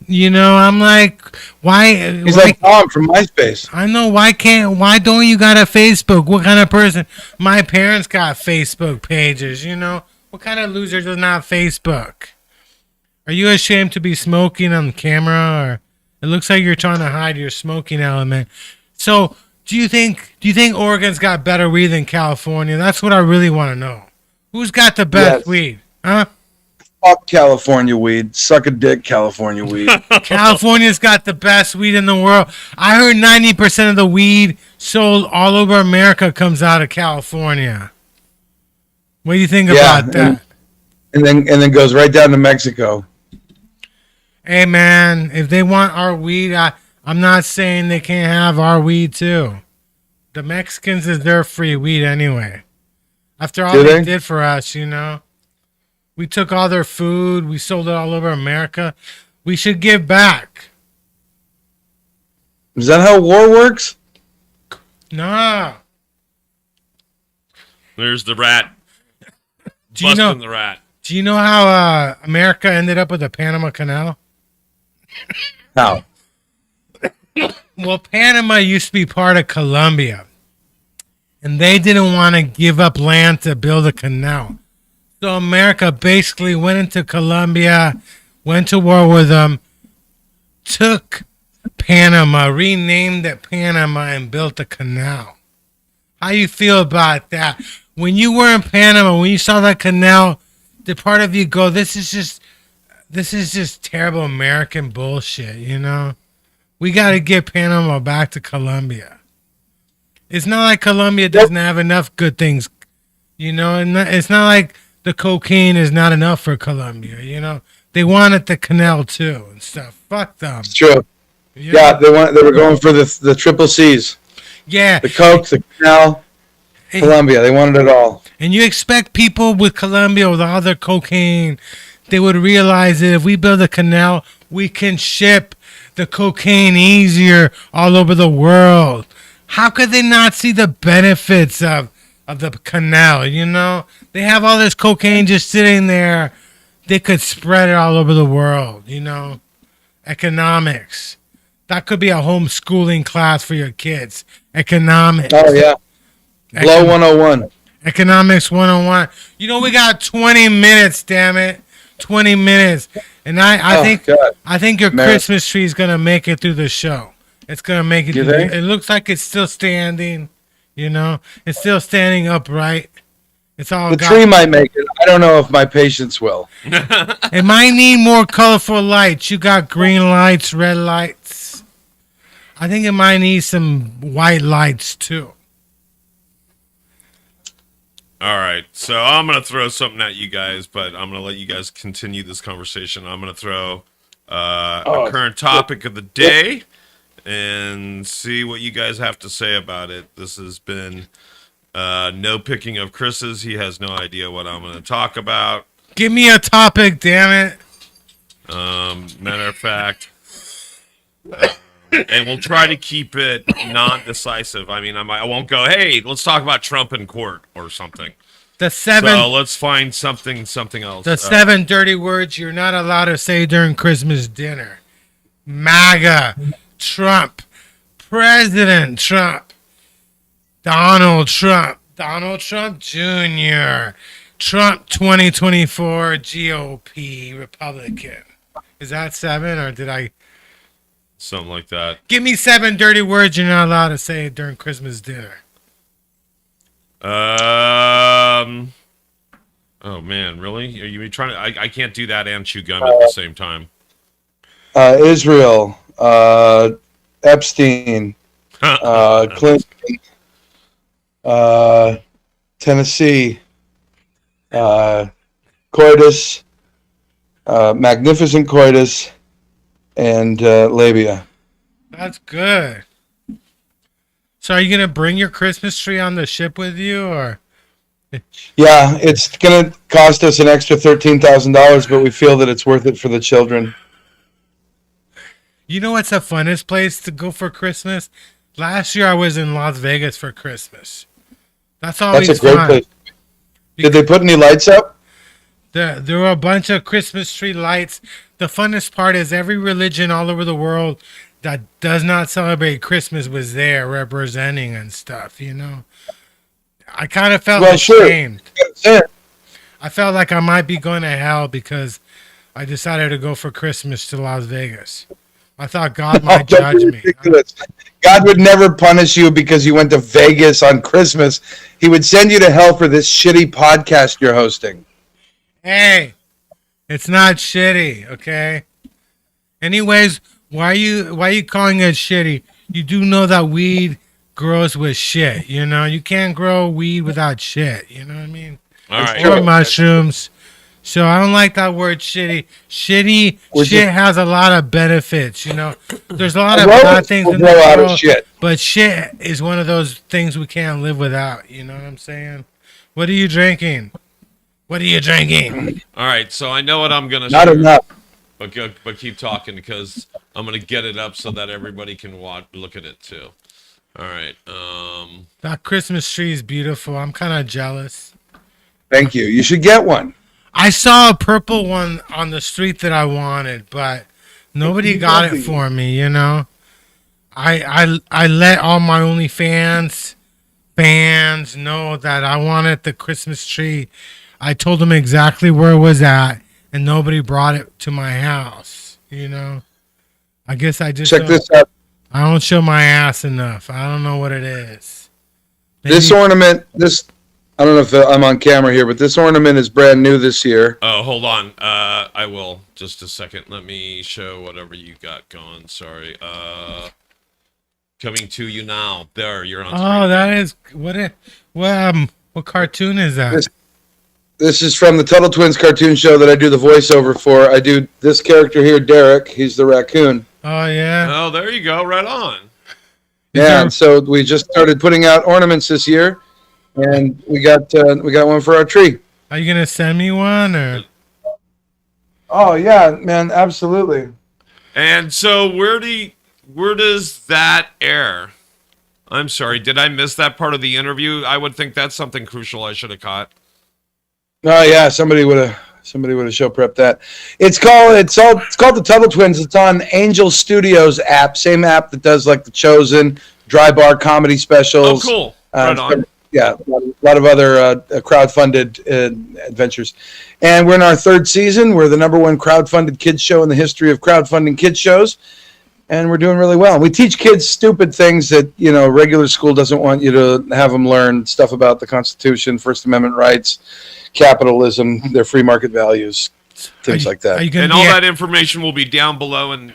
You know, I'm like, why? He's why like Tom from MySpace. I know why don't you got a Facebook? What kind of person? My parents got Facebook pages, you know? What kind of loser does not have Facebook? Are you ashamed to be smoking on camera or it looks like you're trying to hide your smoking element. So, do you think Oregon's got better weed than California? That's what I really want to know. Who's got the best Yes. weed? Huh? Fuck California weed. Suck a dick, California weed. California's got the best weed in the world. I heard 90% of the weed sold all over America comes out of California. What do you think Yeah, about that? and then goes right down to Mexico. Hey, man, if they want our weed, I'm not saying they can't have our weed, too. The Mexicans is their free weed anyway. After all Do they they? did for us, you know. We took all their food. We sold it all over America. We should give back. Is that how war works? No. There's the rat. Do you Busting know? the rat. Do you know how America ended up with the Panama Canal? How? Well, Panama used to be part of Colombia, and they didn't want to give up land to build a canal. So America basically went into Colombia, went to war with them, took Panama, renamed it Panama, and built a canal. How you feel about that? When you were in Panama, when you saw that canal, did part of you go, this is just this is just terrible American bullshit, you know? We got to get Panama back to Colombia. It's not like Colombia doesn't have enough good things, you know? And it's not like the cocaine is not enough for Colombia, you know? They wanted the canal too and stuff. Fuck them. It's true. You know? Yeah, they were going for the triple C's. Yeah. The Coke, the canal, Colombia. They wanted it all. And you expect people with Colombia with all their cocaine, they would realize that if we build a canal, we can ship the cocaine easier all over the world. How could they not see the benefits of the canal, you know? They have all this cocaine just sitting there. They could spread it all over the world, you know? Economics. That could be a homeschooling class for your kids. Economics. Oh, yeah. Blow 101. Economics 101. You know, we got 20 minutes, damn it. 20 minutes. And I think your Man. Christmas tree is going to make it through the show. It's going to make it You through. think? It looks like it's still standing, you know? It's still standing upright. It's all The got, tree might make it. I don't know if my patience will. It might need more colorful lights. You got green lights, red lights. I think it might need some white lights too. All right, so I'm gonna throw something at you guys, but I'm gonna let you guys continue this conversation. I'm gonna throw a current topic of the day and see what you guys have to say about it. This has been no picking of Chris's. He has no idea what I'm gonna talk about. Give me a topic, damn it. Matter of fact, and we'll try to keep it non-decisive. I mean, I won't go, hey, let's talk about Trump in court or something. The seven So let's find something else. The 7 dirty words you're not allowed to say during Christmas dinner. MAGA, Trump, President Trump, Donald Trump Jr., Trump 2024 GOP Republican. Is that 7 or did I? Something like that. Give me 7 dirty words you're not allowed to say during Christmas dinner. Oh man, really? Are you trying to? I can't do that and chew gum at the same time. Israel, Epstein, Clinton, Tennessee, coitus, magnificent coitus, and labia. That's good. So are you going to bring your Christmas tree on the ship with you or? Yeah, it's going to cost us an extra $13,000, but we feel that it's worth it for the children. You know what's the funnest place to go for Christmas? Last year I was in Las Vegas for Christmas. That's always That's a great fun. place. Did they put any lights up? There were a bunch of Christmas tree lights. The funnest part is every religion all over the world that does not celebrate Christmas was there representing and stuff, you know? I kind of felt ashamed. Sure. I felt like I might be going to hell because I decided to go for Christmas to Las Vegas. I thought God might Don't be judge me. ridiculous. God would never punish you because you went to Vegas on Christmas. He would send you to hell for this shitty podcast you're hosting. Hey, it's not shitty, okay? Anyways, why are you calling it shitty? You do know that weed grows with shit, you know? You can't grow weed without shit, you know what I mean? All right. Or mushrooms. So I don't like that word shitty. Shit has a lot of benefits, you know? There's a lot of bad things in the world, but shit is one of those things we can't live without, you know what I'm saying? What are you drinking? What are you drinking? All right, so I know what I'm gonna. Not share, enough. but keep talking because I'm gonna get it up so that everybody can look at it too. All right. That Christmas tree is beautiful. I'm kind of jealous. Thank you. You should get one. I saw a purple one on the street that I wanted, but nobody got it for me, you know? I let all my OnlyFans fans know that I wanted the Christmas tree. I told them exactly where it was at, and nobody brought it to my house, you know? I guess I just Check this out. I don't show my ass enough. I don't know what it is. Maybe, This ornament, this I don't know if I'm on camera here, but this ornament is brand new this year. Oh, hold on. I will. Just a second. Let me show whatever you got going. Sorry. Coming to you now. There, you're on screen. Oh, that is what cartoon is that? This is from the Tuttle Twins cartoon show that I do the voiceover for. I do this character here, Derek. He's the raccoon. Oh yeah. Oh, there you go. Right on. Yeah, and so we just started putting out ornaments this year, and we got one for our tree. Are you gonna send me one or? Oh yeah, man, absolutely. And so where does that air? I'm sorry, did I miss that part of the interview? I would think that's something crucial I should have caught. Oh yeah, somebody would have show prepped that. It's called the Tuttle Twins. It's on Angel Studios app, same app that does like the Chosen, Dry Bar comedy Oh, specials. cool. Right on. Yeah, a lot of other crowd-funded adventures. And we're in our third season. We're the #1 crowd-funded kids show in the history of crowdfunding kids shows. And we're doing really well. We teach kids stupid things that, regular school doesn't want you to have them learn, stuff about the Constitution, First Amendment rights, capitalism, their free market values, things like that. And all that information will be down below in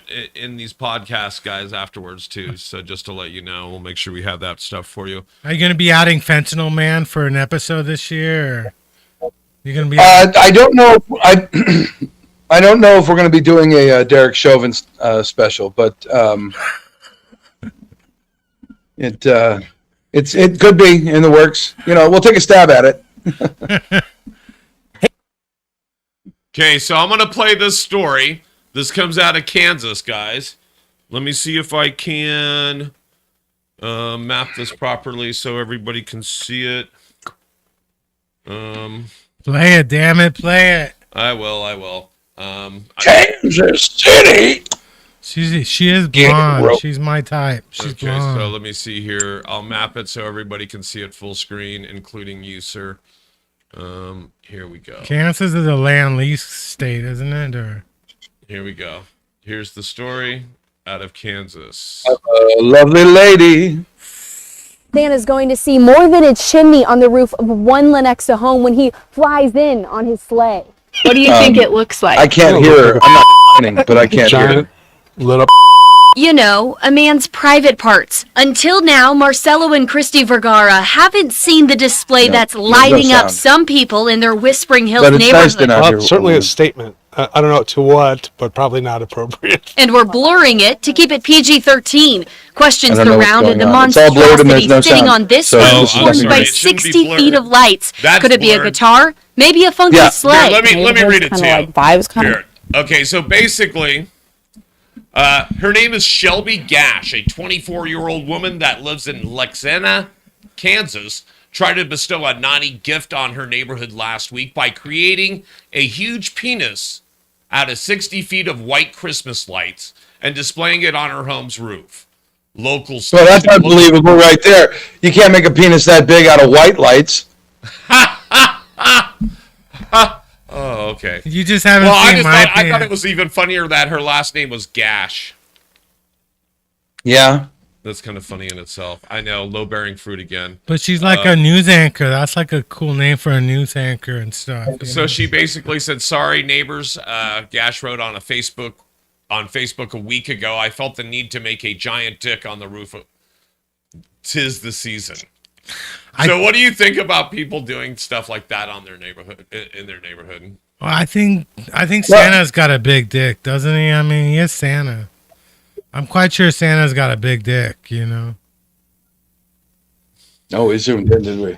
these podcasts, guys, afterwards, too. So just to let you know, we'll make sure we have that stuff for you. Are you going to be adding Fentanyl Man for an episode this year? Or you're going to be. I don't know. I don't know if we're going to be doing a Derek Chauvin special, but it could be in the works. We'll take a stab at it. Okay, so I'm going to play this story. This comes out of Kansas, guys. Let me see if I can map this properly so everybody can see it. Play it, damn it, play it. I will. Kansas City. She is blonde. She's my type. She's okay, blonde. so let me see here. I'll map it so everybody can see it full screen, including you, sir. Here we go. Kansas is a land lease state, isn't it? Or Here we go. Here's the story out of Kansas. A lovely lady. Santa's going to see more than a chimney on the roof of one Lenexa home when he flies in on his sleigh. What do you think it looks like? I can't hear her. I'm not listening, but I can't hear Giant her. lit up. You know, a man's private parts. Until now, Marcelo and Christy Vergara haven't seen the display that's lighting up sound. some people in their Whispering Hills But it's nice to neighborhood. not Well, hear. certainly a statement. I don't know to what, but probably not appropriate. And we're blurring it to keep it PG-13. Questions I don't know what's surrounded the going on. It's all blurred and there's monstrosity no sitting sound. on this So roof, this is formed nothing. by It shouldn't be 60 blurred. feet of lights. That's Could it be a blurred. guitar? Maybe a funky Yeah. sleigh? Here, let me read it to you. Like vibes, kind of. Here. Okay, so basically, her name is Shelby Gash, a 24-year-old woman that lives in Lexana, Kansas, tried to bestow a naughty gift on her neighborhood last week by creating a huge penis out of 60 feet of white Christmas lights and displaying it on her home's roof. Local. Well, that's unbelievable right there. You can't make a penis that big out of white lights. Oh, okay. you just haven't Well, seen my I thought it penis. was even funnier that her last name was Gash. Yeah. That's kind of funny in itself. I know, low-bearing fruit again. But she's like a news anchor. That's like a cool name for a news anchor and stuff. you So know? she basically said, "Sorry, neighbors." Gash wrote on Facebook a week ago, "I felt the need to make a giant dick on the roof. 'Tis the season." So, what do you think about people doing stuff like that on their neighborhood in their neighborhood? Well, I think Santa's got a big dick, doesn't he? I mean, he is Santa. I'm quite sure Santa's got a big dick, you know. No, we zoomed in, didn't we?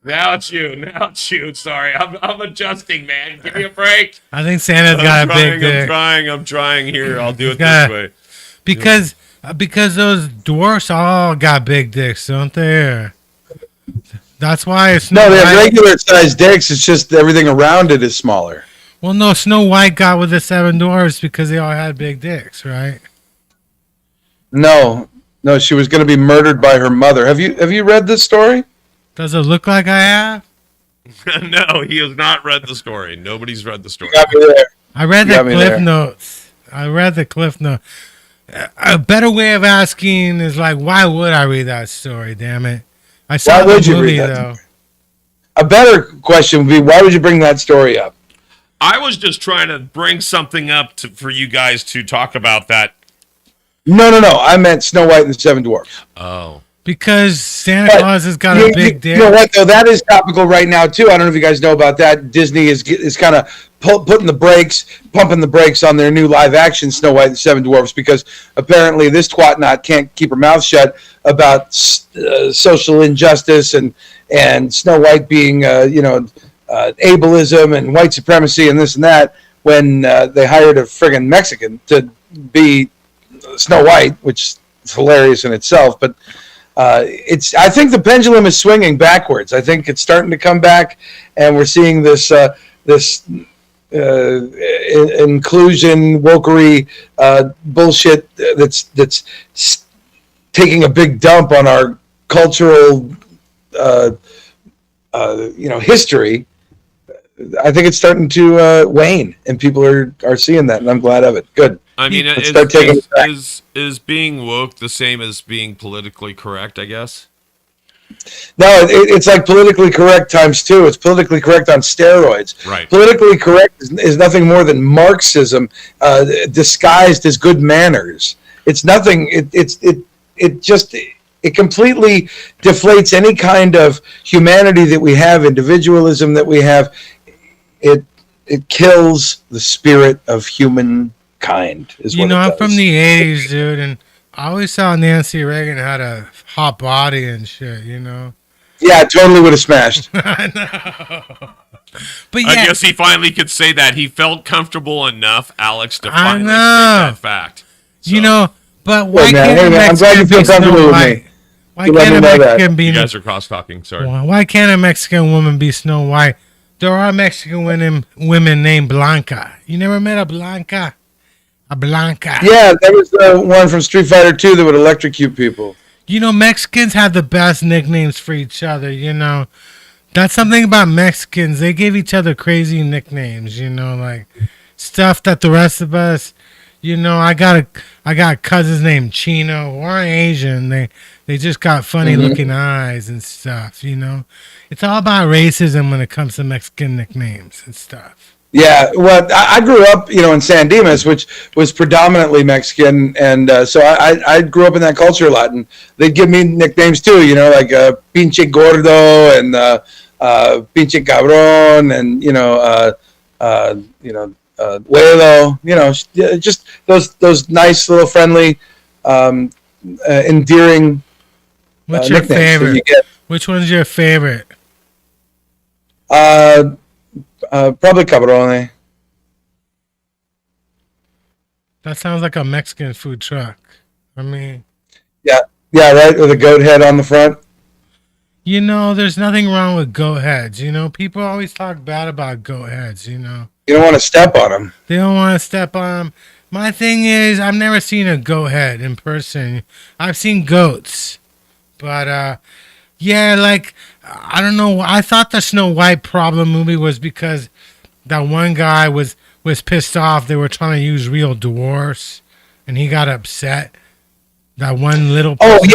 Now it's you. Sorry, I'm adjusting, man. Give me a break. I think Santa's got a big dick. I'm trying here. I'll do it got- this way. Because those dwarfs all got big dicks, don't they? That's why it's No, they have White. regular sized dicks. It's just everything around it is smaller. Well, no, Snow White got with the seven dwarfs because they all had big dicks, right? No, she was going to be murdered by her mother. Have you read this story? Does it look like I have? No, he has not read the story. Nobody's read the story. Got me there. I read You the got me Cliff there. Notes. I read the Cliff Note. A better way of asking is like, why would I read that story? Damn it! I saw Why the would you read movie that? though. a better question would be, why would you bring that story up? I was just trying to bring something up for you guys to talk about that. No. I meant Snow White and the Seven Dwarfs. Oh. Because Santa Claus has got a big dick. You know what, though? That is topical right now, too. I don't know if you guys know about that. Disney is kind of pumping the brakes on their new live-action Snow White and the Seven Dwarfs, because apparently this twatnot can't keep her mouth shut about social injustice and Snow White being, ableism and white supremacy and this and that, when they hired a friggin' Mexican to be Snow White, which is hilarious in itself. But I think the pendulum is swinging backwards. I think it's starting to come back, and we're seeing this inclusion wokery bullshit that's taking a big dump on our cultural history. I think it's starting to wane, and people are seeing that, and I'm glad of it. Good. I mean, is being woke the same as being politically correct, I guess? No, it's like politically correct times two. It's politically correct on steroids. Right. Politically correct is nothing more than Marxism disguised as good manners. It's nothing. It completely deflates any kind of humanity that we have, individualism that we have. It kills the spirit of humankind. I'm from the 80s, dude, and I always saw Nancy Reagan had a hot body and shit, Yeah, totally would have smashed. I know. But yeah, I guess he finally could say that. He felt comfortable enough, Alex, to finally state that fact. So. But why Hey, man, can't a I'm glad you Mexican feel be Snow comfortable with White? me. Why You let can't me a know that. Mexican be? You guys are cross-talking, sorry. Why can't a Mexican woman be Snow White? There are Mexican women named Blanca. You never met a Blanca? A Blanca. Yeah, that was the one from Street Fighter 2 that would electrocute people. Mexicans have the best nicknames for each other, That's something about Mexicans. They give each other crazy nicknames, like stuff that the rest of us, I got cousins named Chino who aren't Asian. They just got funny looking eyes and stuff, It's all about racism when it comes to Mexican nicknames and stuff. Yeah, well, I grew up, in San Dimas, which was predominantly Mexican, and so I grew up in that culture a lot, and they'd give me nicknames too, like Pinche Gordo and Pinche Cabrón, and Huedo, just those nice little friendly, endearing. What's your favorite? Which one's your favorite? Probably Cabrone. That sounds like a Mexican food truck. I mean, yeah, right, with a goat head on the front. There's nothing wrong with goat heads. People always talk bad about goat heads. You don't want to step on them. They don't want to step on them. My thing is, I've never seen a goat head in person. I've seen goats, but I don't know. I thought the Snow White problem movie was because that one guy was pissed off. They were trying to use real dwarfs, and he got upset. That one little person.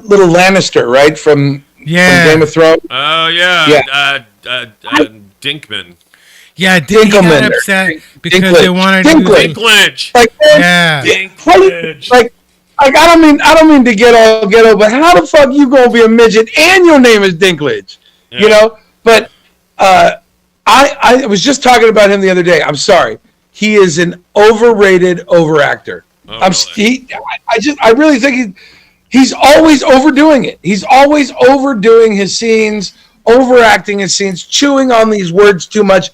Little Lannister, right, from Game of Thrones. Oh yeah. Dinkman. Yeah, he got upset because they wanted to use Dinklage. Dinklage. I don't mean to get all ghetto, but how the fuck you gonna be a midget and your name is Dinklage? Yeah. But I was just talking about him the other day. I'm sorry, he is an overrated overactor. Oh, I really think he's always overdoing it. He's always overdoing his scenes, overacting his scenes, chewing on these words too much.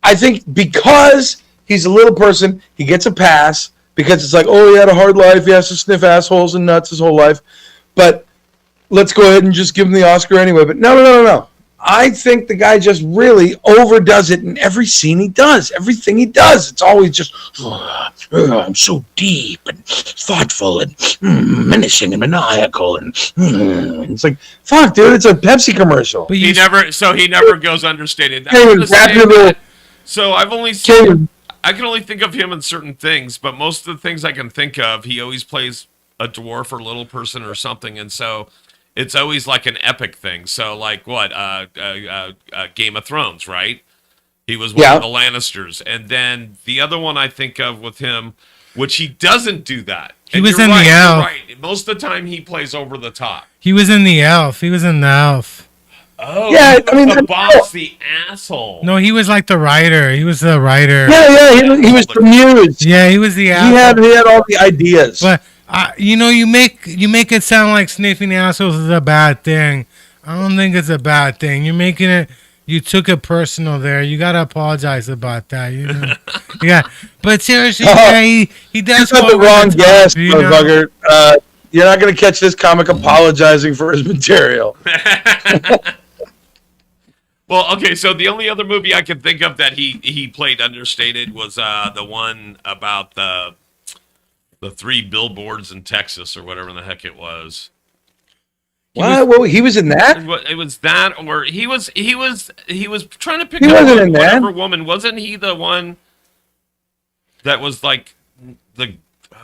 I think because he's a little person, he gets a pass. Because it's like, oh, he had a hard life. He has to sniff assholes and nuts his whole life. But let's go ahead and just give him the Oscar anyway. But no. I think the guy just really overdoes it in every scene he does. Everything he does. It's always just, I'm so deep and thoughtful and menacing and maniacal. And it's like, fuck, dude, it's a Pepsi commercial. But he never goes understated. So I've only seen... I can only think of him in certain things, but most of the things I can think of, he always plays a dwarf or little person or something, and so it's always like an epic thing. So like what? Game of Thrones, right? He was one of the Lannisters, and then the other one I think of with him, which he doesn't do that. He was in the Elf. Right. Most of the time he plays over the top. He was in the Elf. He was in the Elf. Oh, Yeah, I mean, the boss, the asshole. No, he was like the writer. He was the writer. Yeah, he was the muse. Yeah, he was the He asshole. had all the ideas. But you make it sound like sniffing assholes is a bad thing. I don't think it's a bad thing. You're making it. You took it personal there. You gotta apologize about that. You know? Yeah, but seriously, yeah, he does. You got the go over wrong top, guest, you know? motherfucker. You're not gonna catch this comic apologizing for his material. Well, okay, so the only other movie I can think of that he played understated was the one about the 3 billboards in Texas or whatever the heck it was. What? Well, he was in that? It was that, or he was trying to pick He up wasn't on in that. whatever woman. Wasn't he the one that was like the?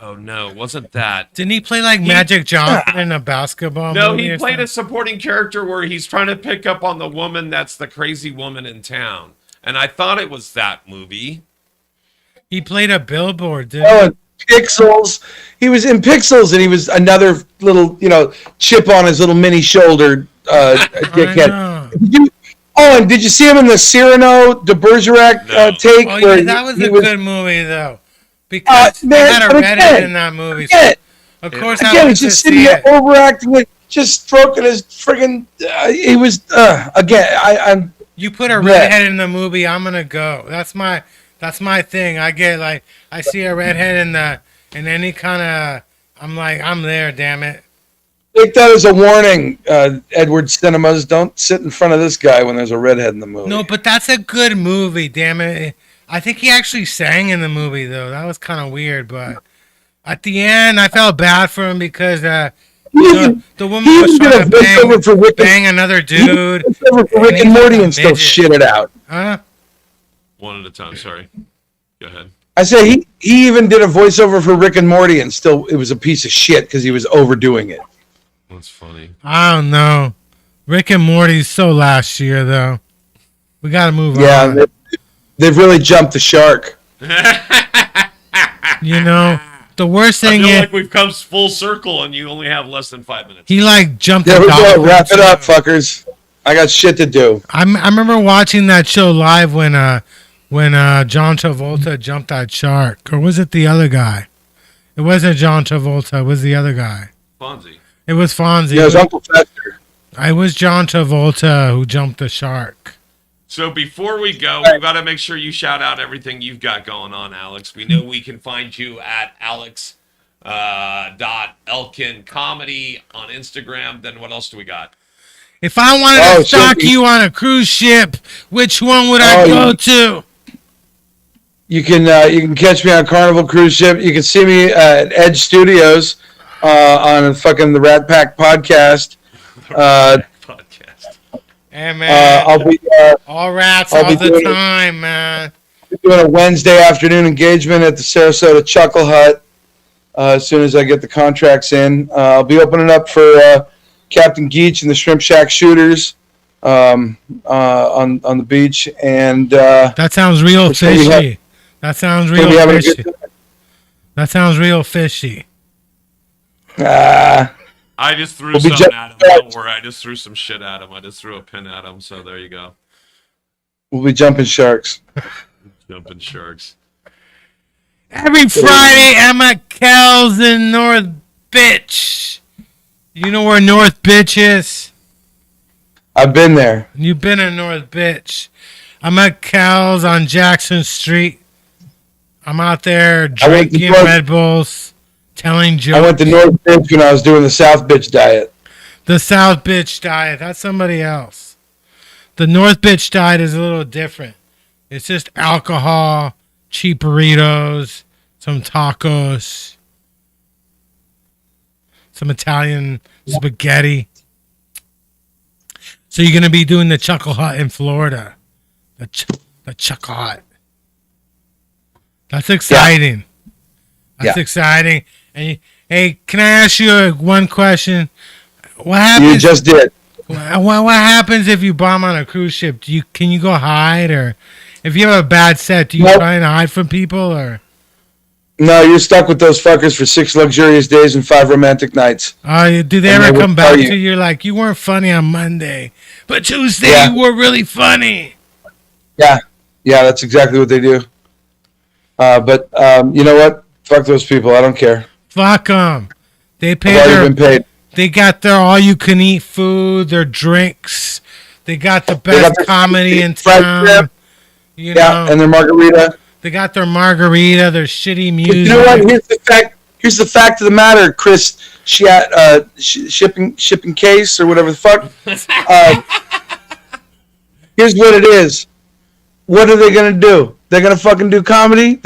Oh no, wasn't that? Didn't he play like Magic Johnson in a basketball No, movie? he or played something? a supporting character where he's trying to pick up on the woman that's the crazy woman in town, and I thought it was that movie. He played a billboard, didn't Oh, and Pixels. He was in Pixels, and he was another little, chip on his little mini shoulder. Dickhead. And did you see him in the Cyrano de Bergerac take? Oh, where yeah, that was he a good movie, though. Because man, they had a but redhead again- in that movie. Again, Of course, I again, went he's to just see sitting there it. overacting it, just stroking his friggin'. He was again. I'm. You put a redhead in the movie, I'm gonna go. That's my thing. I get like I see a redhead in any kind of. I'm like I'm there. Damn it. Take that as a warning, Edward Cinemas. Don't sit in front of this guy when there's a redhead in the movie. No, but that's a good movie. Damn it. I think he actually sang in the movie though. That was kind of weird, but at the end, I felt bad for him because the woman was trying to bang another dude. Rick and Morty and still shit it out. Huh? One at a time. Sorry. Go ahead. I say he even did a voiceover for Rick and Morty, and still it was a piece of shit because he was overdoing it. That's funny. I don't know. Rick and Morty's so last year though. We gotta move on. Yeah, they've really jumped the shark. You know, the worst I thing feel is like we've come full circle, and you only have less than 5 minutes. he like jumped. There the we go. dolphin, Wrap it too. up, fuckers. I got shit to do. I remember watching that show live when John Travolta jumped that shark, or was it the other guy? It wasn't John Travolta. It was the other guy. Fonzie. It was Fonzie. Yeah, it was Uncle Fester. It was John Travolta who jumped the shark. So before we go, we've got to make sure you shout out everything you've got going on, Alex. We know we can find you at Alex .Elkin Comedy on Instagram. Then what else do we got? If I wanted to stalk you on a cruise ship, which one would I go to? You can catch me on Carnival Cruise Ship. You can see me at Edge Studios on fucking the Rat Pack podcast. Hey man, I'll be all rats I'll all be the doing- time, man. doing a Wednesday afternoon engagement at the Sarasota Chuckle Hut. As soon as I get the contracts in, I'll be opening up for Captain Geach and the Shrimp Shack Shooters on the beach, and That sounds real We're gonna be fishy. That sounds gonna be real having a fishy. good That sounds real fishy. I just threw We'll be something ju- at him. Don't worry. I just threw some shit at him. I just threw a pin at him. So there you go. we'll be jumping sharks. Jumping sharks. Every Friday, I'm at Kel's in North Bitch. You know where North Bitch is? I've been there. You've been in North Bitch. I'm at Kel's on Jackson Street. I'm out there I went to drinking North- Red Bulls, telling jokes. I went to North Bitch when I was doing the South Bitch diet. The South Bitch diet. That's somebody else. The North Bitch diet is a little different. It's just alcohol, cheap burritos, some tacos, some Italian spaghetti. So you're going to be doing the Chuckle Hut in Florida. The Chuckle Hut. That's exciting. That's exciting. And hey, can I ask you one question? What You happens? just did. What happens if you bomb on a cruise ship? Can you go hide, or if you have a bad set, do you Nope. try and hide from people, or? No, you're stuck with those fuckers for 6 luxurious days and 5 romantic nights. Do they And ever they will come back tell to you. you? You're like, you weren't funny on Monday, but Tuesday Yeah. you were really funny. Yeah, that's exactly what they do. But you know what? Fuck those people. I don't care. Fuck them. They I've pay already their. been paid. They got their all-you-can-eat food, their drinks. They got the They got best their comedy in fried town. shrimp. You Yeah, know, and their margarita. they got their margarita, their shitty But music. you know what? Here's the fact of the matter, Chris. Shipping case or whatever the fuck. Here's what it is. What are they gonna do? They're gonna fucking do comedy.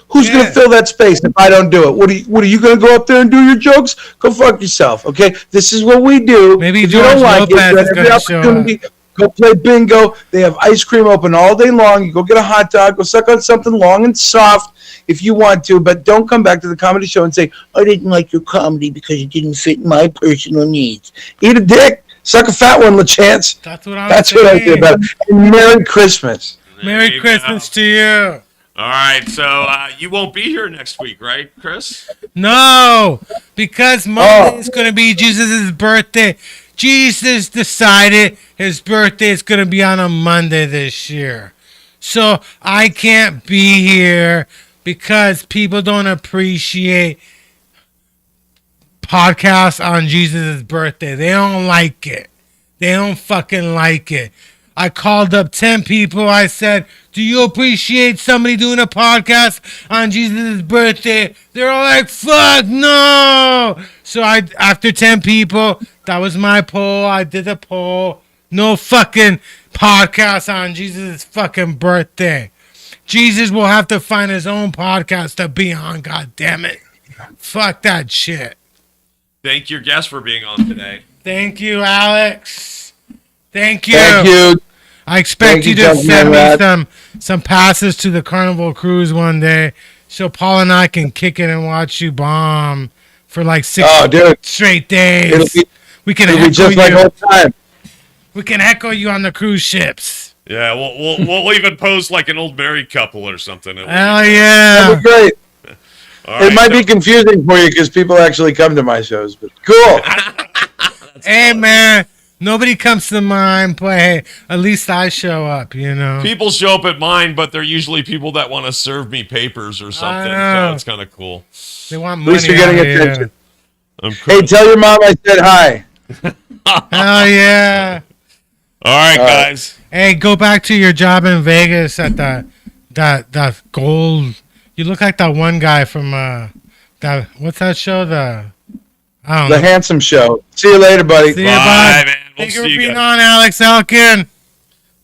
Who's Yeah. gonna fill that space if I don't do it? What are you gonna go up there and do your jokes? Go fuck yourself. Okay, this is what we do. Maybe If you don't George like Lopez it, you have is every gonna show opportunity. Go play bingo. They have ice cream open all day long. You go get a hot dog. Go suck on something long and soft if you want to, but don't come back to the comedy show and say, I didn't like your comedy because it didn't fit my personal needs. Eat a dick. Suck a fat one, LaChance. That's what I'm That's saying. what I say about it. And Merry Christmas. There Merry you Christmas go. to you. All right, so you won't be here next week, right, Chris? No, because Monday is going to be Jesus' birthday. Jesus decided his birthday is going to be on a Monday this year. So I can't be here because people don't appreciate podcasts on Jesus' birthday. They don't like it. They don't fucking like it. I called up 10 people. I said, do you appreciate somebody doing a podcast on Jesus' birthday? They're all like, fuck no. So after 10 people, that was my poll. I did the poll. No fucking podcast on Jesus' fucking birthday. Jesus will have to find his own podcast to be on, god damn it. Fuck that shit. Thank your guest for being on today. Thank you, Alex. Thank you. Thank you. I expect Thank you you, to JunkYard send me Rat. some passes to the Carnival Cruise one day, so Paul and I can kick it and watch you bomb for like 6 Oh, dude. straight days. we can It'll be heckle just like you. old time. We can heckle you on the cruise ships. Yeah, we'll even pose like an old married couple or something. Hell That'd yeah! be great. All right, It might so- be confusing for you because people actually come to my shows, but cool. Hey man, nobody comes to mind, but hey, at least I show up. You know. People show up at mine, but they're usually people that want to serve me papers or something. know. So it's kind of cool. They want At money. least you're getting out of you. attention. I'm Hey, cool. tell your mom I said hi. Hell yeah! All right, All right. guys. Hey, go back to your job in Vegas at that gold. You look like that one guy from that what's that show? I don't The know. Handsome Show. See you later, buddy. See you, Bye, bud. man. We'll Thank you see for you being guys. on, Alex Elkin.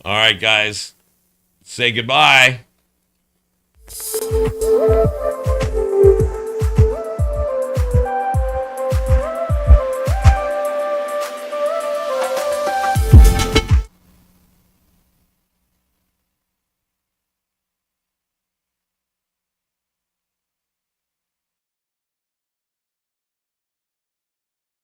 All right, guys. Say goodbye.